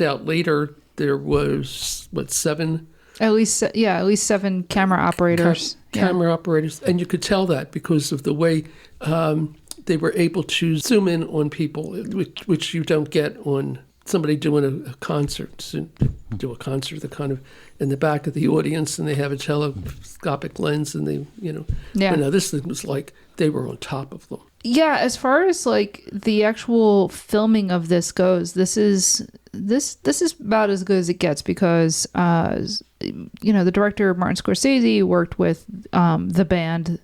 out later there was, 7 At least 7 camera operators. Camera operators. And you could tell that because of the way they were able to zoom in on people, which you don't get on somebody doing a concert. So do a concert, they're kind of in the back of the audience, and they have a telescopic lens, and they, Yeah. But no, this thing was like they were on top of them. Yeah, as far as like the actual filming of this goes, this is about as good as it gets because the director Martin Scorsese worked with the band,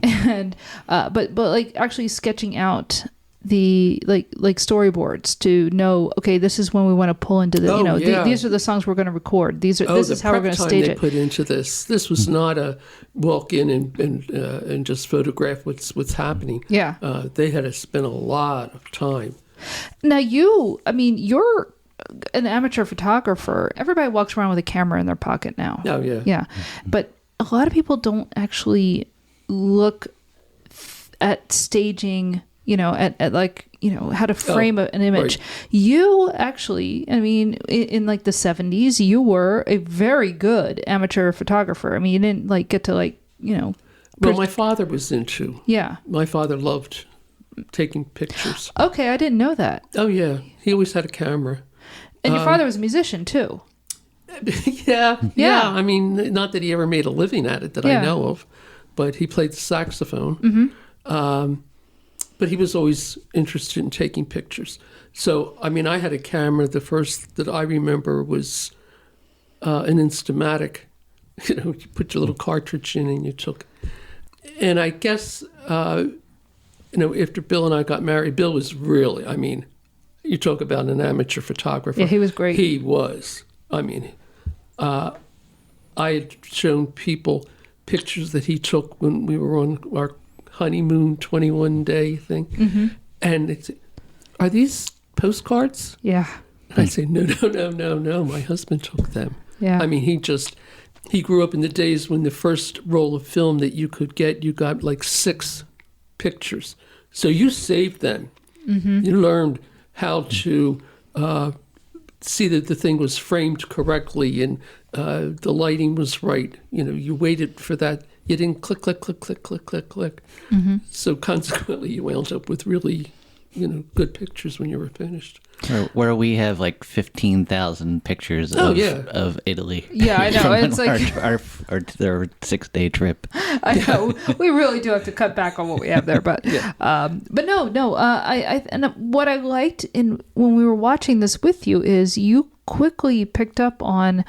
and but like actually sketching out the like storyboards to know, okay, this is when we want to pull into the these are the songs we're going to record. This is how we're going to stage they it. Put into this was not a walk in and just photograph what's happening. Yeah. They had to spend a lot of time. Now you're an amateur photographer. Everybody walks around with a camera in their pocket now. Oh yeah. Yeah, but a lot of people don't actually look at staging. At like, how to frame an image. Right. You actually, in like the 70s, you were a very good amateur photographer. You didn't like get to like, Well, my father was into. Yeah. My father loved taking pictures. Okay, I didn't know that. Oh yeah, he always had a camera. And your father was a musician too. Yeah. Not that he ever made a living at it that I know of, but he played the saxophone. Mm-hmm. But he was always interested in taking pictures. So, I had a camera. The first that I remember was an Instamatic. You put your little cartridge in and you took. And I guess, after Bill and I got married, Bill was really, you talk about an amateur photographer. Yeah, he was great. He was. I had shown people pictures that he took when we were on our honeymoon 21-day thing. Mm-hmm. And are these postcards? Yeah. I'd say, no. My husband took them. Yeah. He grew up in the days when the first roll of film that you could get, you got like 6 pictures. So you saved them. Mm-hmm. You learned how to see that the thing was framed correctly and the lighting was right. You waited for that. You didn't click. Mm-hmm. So consequently, you wound up with really, good pictures when you were finished. Where we have like 15,000 pictures of Italy. Yeah, I know. From It's like our 6-day trip. I know we really do have to cut back on what we have there, but no. And what I liked when we were watching this with you is you quickly picked up on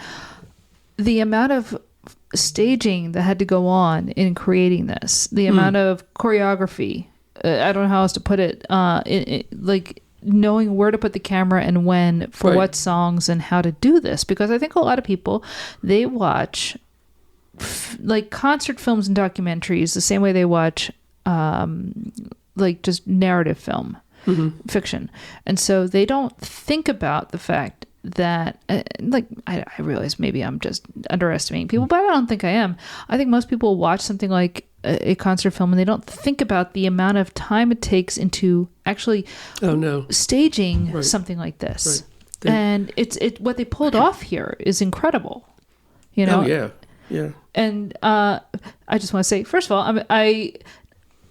the amount of staging that had to go on in creating this, the amount of choreography. I don't know how else to put it. Like knowing where to put the camera and when for what songs and how to do this, because I think a lot of people, they watch like concert films and documentaries the same way they watch like just narrative film, fiction, and so they don't think about the fact that I realize maybe I'm just underestimating people, but I don't think I am. I think most people watch something like a concert film and they don't think about the amount of time it takes into actually staging something like this. Right. And it's what they pulled off here is incredible. Oh yeah. And I just want to say, first of all,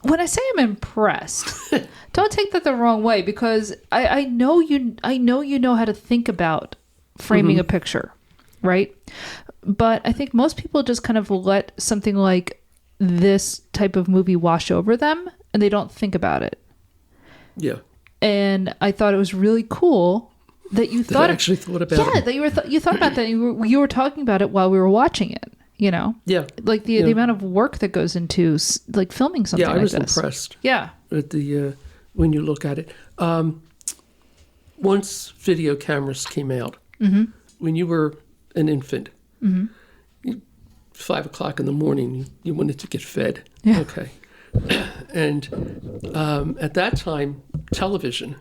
when I say I'm impressed, don't take that the wrong way, because I know you know how to think about framing a picture, right? But I think most people just kind of let something like this type of movie wash over them and they don't think about it. Yeah. And I thought it was really cool that you thought about it. Yeah, that you thought about that. You were talking about it while we were watching it. Yeah, like the amount of work that goes into like filming something like this. Yeah, I was impressed. Yeah, at the when you look at it. Once video cameras came out, when you were an infant, 5 o'clock in the morning, you wanted to get fed. Yeah. Okay, and at that time, television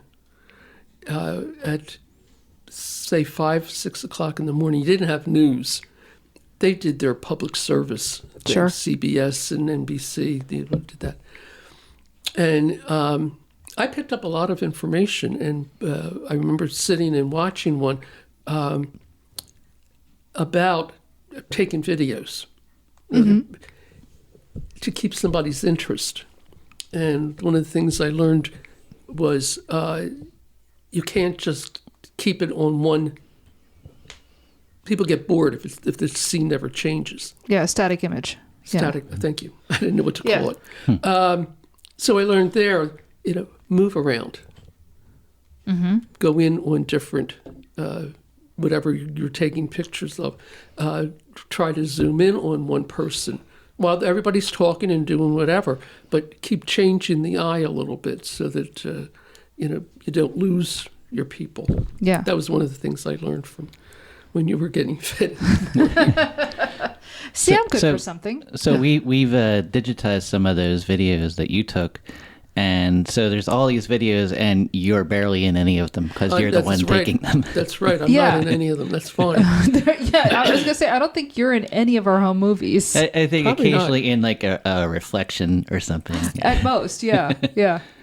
at say 5, 6 o'clock in the morning, you didn't have news. They did their public service. Sure. CBS and NBC, they did that. And I picked up a lot of information, and I remember sitting and watching one. about taking videos to keep somebody's interest. And one of the things I learned was you can't just keep it on one. People get bored if the scene never changes. Yeah, static image. Static. Thank you. I didn't know what to call it. So I learned there, move around. Go in on different, whatever you're taking pictures of. Try to zoom in on one person while everybody's talking and doing whatever, but keep changing the eye a little bit so that you don't lose your people. Yeah, that was one of the things I learned from when you were getting fit. See, I'm good for something. So we've digitized some of those videos that you took. And so there's all these videos, and you're barely in any of them because you're the one taking them. That's right. I'm not in any of them. That's fine. I was going to say, I don't think you're in any of our home movies. I think Probably occasionally not. in like a reflection or something. At most, yeah.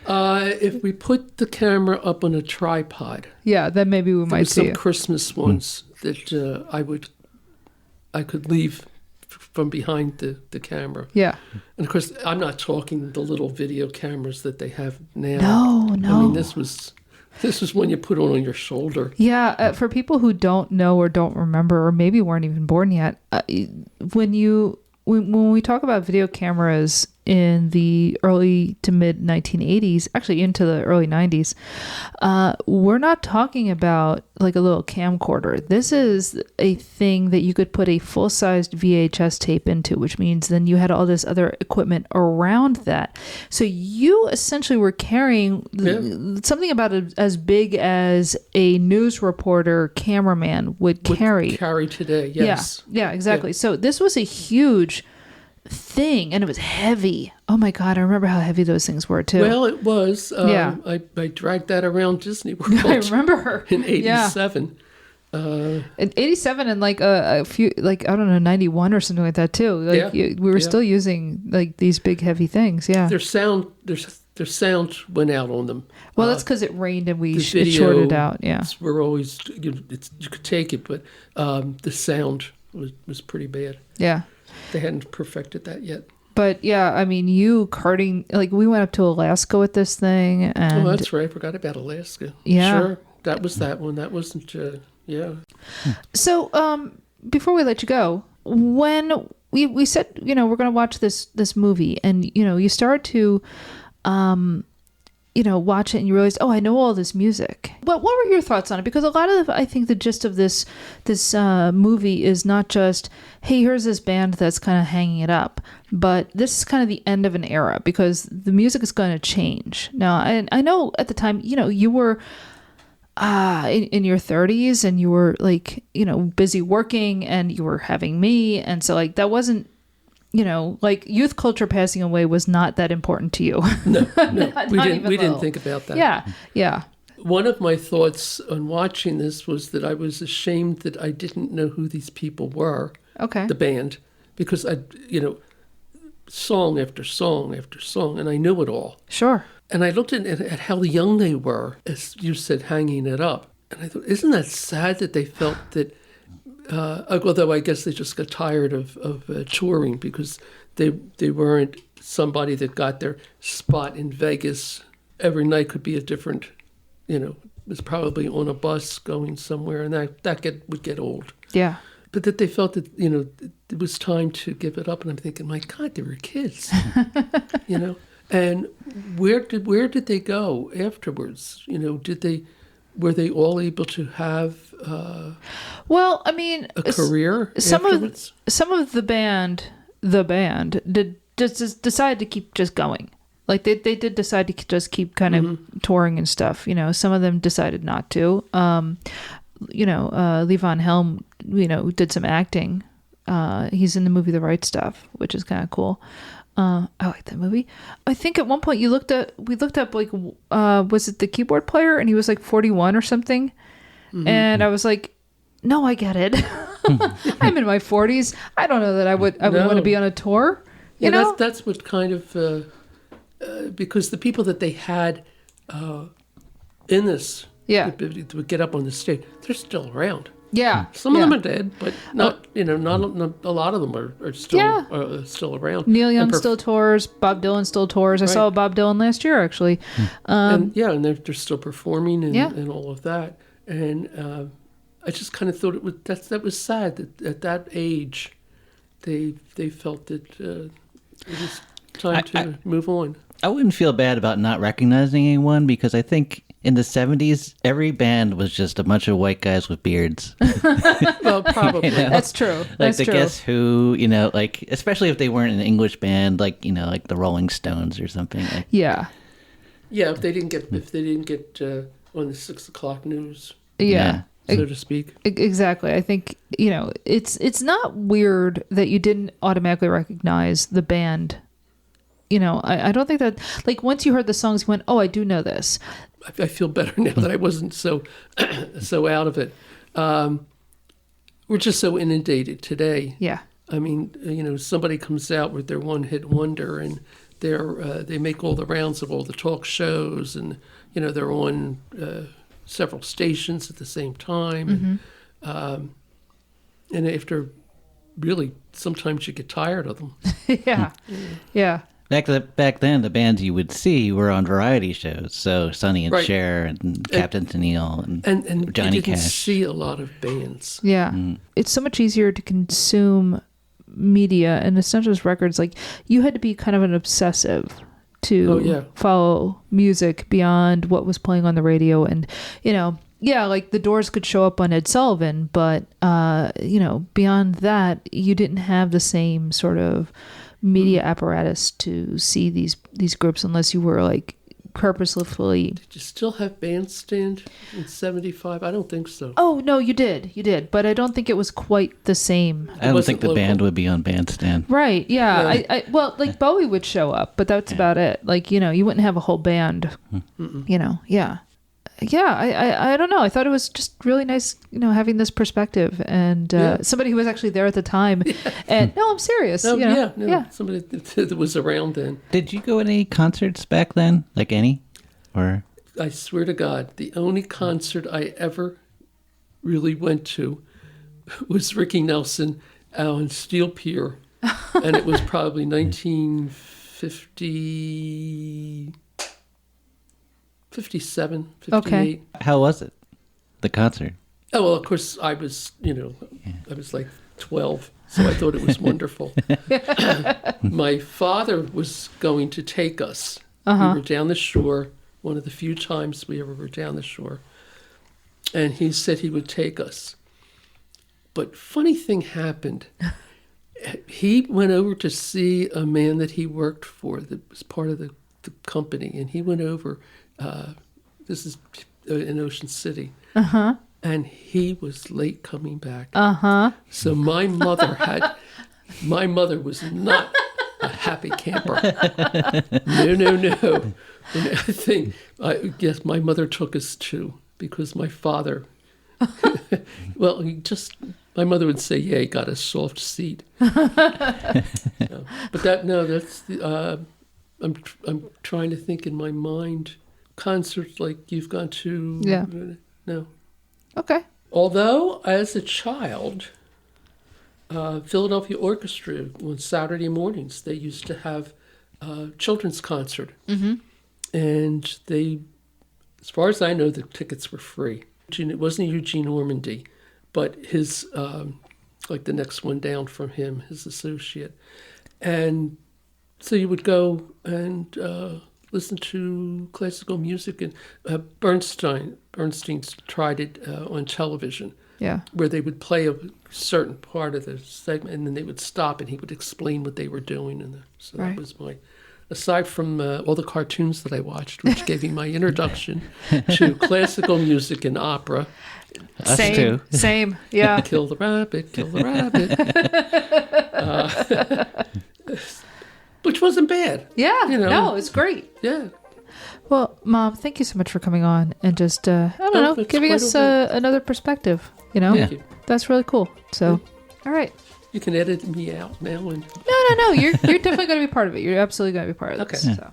If we put the camera up on a tripod, Then maybe we might see some it. Christmas ones that I could leave from behind the camera. Yeah. And of course, I'm not talking the little video cameras that they have now. No. I mean, this was when you put it on your shoulder. Yeah, for people who don't know or don't remember, or maybe weren't even born yet, when we talk about video cameras in the early to mid 1980s, actually into the early 90s, we're not talking about like a little camcorder. This is a thing that you could put a full-sized VHS tape into, which means then you had all this other equipment around that. So you essentially were carrying something about as big as a news reporter cameraman would carry. Carry today, yes. Yeah, exactly. Yeah. So this was a huge thing, and it was heavy. Oh my God, I remember how heavy those things were too. Well, it was. I dragged that around Disney World. I remember in '87. In '87 and like a few, like I don't know, '91 or something like that too. Like we were still using like these big heavy things. Yeah, their sound went out on them. Well, that's because it rained and it videos shorted out. Yeah, we're always you could take it, but the sound was pretty bad. Yeah. They hadn't perfected that yet. But yeah, I mean, you karting, like we went up to Alaska with this thing. And oh, that's right. I forgot about Alaska. Yeah. Sure. That was that one. That wasn't, yeah. So before we let you go, when we said, we're going to watch this movie and, you start to, watch it and you realize, oh, I know all this music. What were your thoughts on it? Because a lot of, I think the gist of this movie is not just, hey, here's this band that's kind of hanging it up, but this is kind of the end of an era because the music is going to change. Now, and I know at the time, you were in your 30s and you were like, busy working and you were having me. And so like, that wasn't, like youth culture passing away was not that important to you. No, we didn't think about that. Yeah. One of my thoughts on watching this was that I was ashamed that I didn't know who these people were. Okay. The band, because song after song after song, and I knew it all. Sure. And I looked at how young they were, as you said, hanging it up. And I thought, isn't that sad that they felt that, although I guess they just got tired of touring because they weren't somebody that got their spot in Vegas. Every night could be a different, was probably on a bus going somewhere, and that would get old. Yeah. But that they felt that, it was time to give it up. And I'm thinking, my God, they were kids, And where did they go afterwards? Were they all able to have well, I mean, a career afterwards? Some of the band did just decide to keep just going. Like they did decide to just keep kind of touring and stuff. Some of them decided not to. Levon Helm, did some acting. He's in the movie The Right Stuff, which is kind of cool. I like that movie. I think at one point we looked up like, was it the keyboard player? And he was like 41 or something. Mm-hmm. And I was like, no, I get it. I'm in my 40s. I don't know that I would want to be on a tour. You know? That's what kind of, because the people that they had in this, would get up on the stage, they're still around. Yeah. Some of them are dead, but not a lot of them are still around. Neil Young still tours. Bob Dylan still tours. I Right. saw Bob Dylan last year, actually. And they're still performing and all of that. And I just kind of thought that was sad that at that age, they felt that it was time to move on. I wouldn't feel bad about not recognizing anyone because I think in the 70s, every band was just a bunch of white guys with beards. Well, probably. That's true. Like That's the true. Guess Who, like, especially if they weren't an English band, like, like the Rolling Stones or something. Like, Yeah. Yeah, if they didn't get on the 6 o'clock news, Yeah. so to speak. Exactly. I think, it's not weird that you didn't automatically recognize the band. I don't think that, like, once you heard the songs, you went, oh, I do know this. I feel better now that I wasn't so out of it. We're just so inundated today. Yeah. I mean, somebody comes out with their one-hit wonder, and they make all the rounds of all the talk shows, and they're on several stations at the same time, and after really, sometimes you get tired of them. Yeah. Yeah. Back then, the bands you would see were on variety shows. So Sonny and Right. Cher and Captain Tennille and Johnny you didn't Cash. see a lot of bands. Yeah. It's so much easier to consume media, and it's not just records. Like, you had to be kind of an obsessive to follow music beyond what was playing on the radio. And, like the Doors could show up on Ed Sullivan, but, beyond that, you didn't have the same sort of media apparatus to see these groups unless you were like purposefully. Did you still have Bandstand in 75? I don't think so. Oh no, you did, but I don't think it was quite the same. I don't wasn't think the local. band would be on Bandstand. Right? Yeah. I well, like Bowie would show up, but that's about it. Like, you wouldn't have a whole band. Yeah. I don't know. I thought it was just really nice, having this perspective and somebody who was actually there at the time. And no, I'm serious. No, somebody that was around then. Did you go to any concerts back then? Like any? Or I swear to God, the only concert I ever really went to was Ricky Nelson on Steel Pier. And it was probably 1950... 57, 58. Okay. how was it? The concert? Oh, well, of course, I was, I was like 12, so I thought it was wonderful. My father was going to take us. We were down the shore, one of the few times we ever were down the shore. And he said he would take us. But funny thing happened. He went over to see a man that he worked for that was part of the company, and he went over. This is in Ocean City. And he was late coming back. So my mother was not a happy camper. No. And I guess my mother took us too, because my father, well, my mother would say, yeah, he got a soft seat. But that's I'm trying to think in my mind. Concerts like you've gone to? Yeah. No. Okay. Although, as a child, Philadelphia Orchestra on Saturday mornings, they used to have a children's concert. And they, as far as I know, the tickets were free. It wasn't Eugene Ormandy, but his, like the next one down from him, his associate. And so you would go and listen to classical music, and Bernstein's tried it on television. Yeah. Where they would play a certain part of the segment, and then they would stop, and he would explain what they were doing. And so that was aside from all the cartoons that I watched, which gave me my introduction to classical music and opera. Us too. Same. Yeah. Kill the rabbit, kill the rabbit. Which wasn't bad. Yeah. No, it's great. Yeah. Well, Mom, thank you so much for coming on and just, it's giving quite us okay. another perspective. Thank you. That's really cool. So, all right. You can edit me out now. And No. You're definitely going to be part of it. You're absolutely going to be part of this. Okay. So.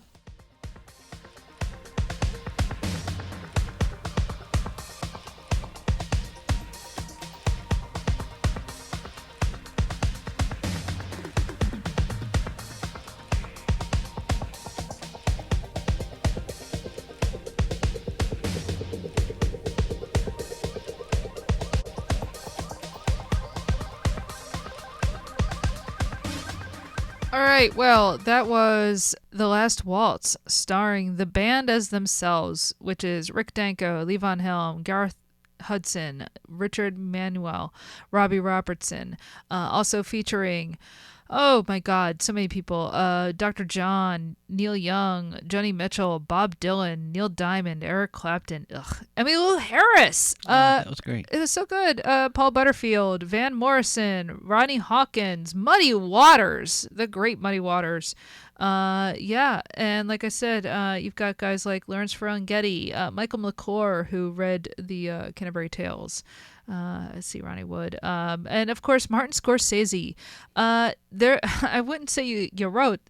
right. Well, that was The Last Waltz, starring the band as themselves, which is Rick Danko, Levon Helm, Garth Hudson, Richard Manuel, Robbie Robertson. Also featuring, oh my God, so many people. Dr. John, Neil Young, Joni Mitchell, Bob Dylan, Neil Diamond, Eric Clapton, Emmylou Harris. That was great. It was so good. Paul Butterfield, Van Morrison, Ronnie Hawkins, Muddy Waters, the great Muddy Waters. Yeah, and like I said, you've got guys like Lawrence Ferlinghetti, Michael McClure, who read the Canterbury Tales. Let's see, Ronnie Wood, and of course Martin Scorsese. There, I wouldn't say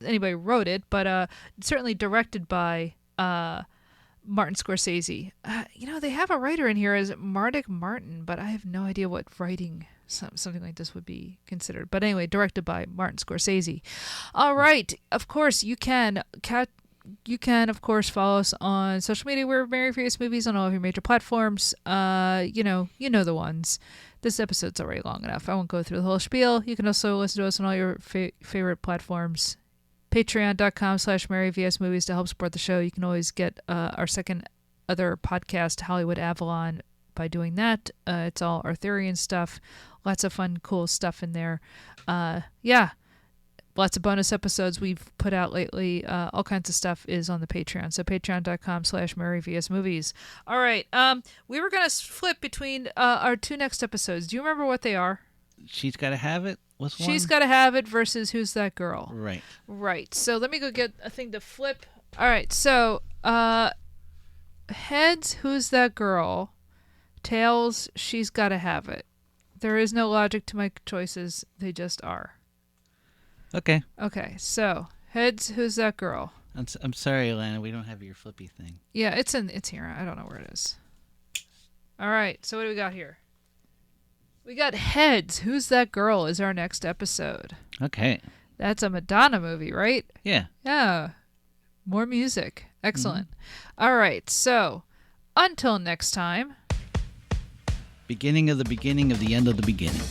anybody wrote it, but certainly directed by Martin Scorsese. They have a writer in here as Mardik Martin, but I have no idea what writing something like this would be considered. But anyway, directed by Martin Scorsese. All right, of course you can of course follow us on social media. We're Merry Furious Movies on all of your major platforms. You know the ones. This episode's already long enough. I won't go through the whole spiel. You can also listen to us on all your favorite platforms. Patreon.com/MerryVSMovies to help support the show. You can always get our other podcast, Hollywood Avalon, by doing that. It's all Arthurian stuff. Lots of fun, cool stuff in there. Yeah. Lots of bonus episodes we've put out lately. All kinds of stuff is on the Patreon. So patreon.com/MerryVSMovies. All right. We were going to flip between our two next episodes. Do you remember what they are? She's Gotta Have It was one? She's Gotta Have It versus Who's That Girl? Right. Right. So let me go get a thing to flip. All right. So heads, Who's That Girl? Tails, She's Gotta Have It. There is no logic to my choices. They just are. Okay. Okay, so heads, Who's That Girl? I'm sorry, Alana. We don't have your flippy thing. Yeah, it's here. I don't know where it is. All right, so what do we got here? We got heads. Who's That Girl is our next episode. Okay. That's a Madonna movie, right? Yeah. Yeah. More music. Excellent. Mm-hmm. All right, so until next time. Beginning of the beginning of the end of the beginning.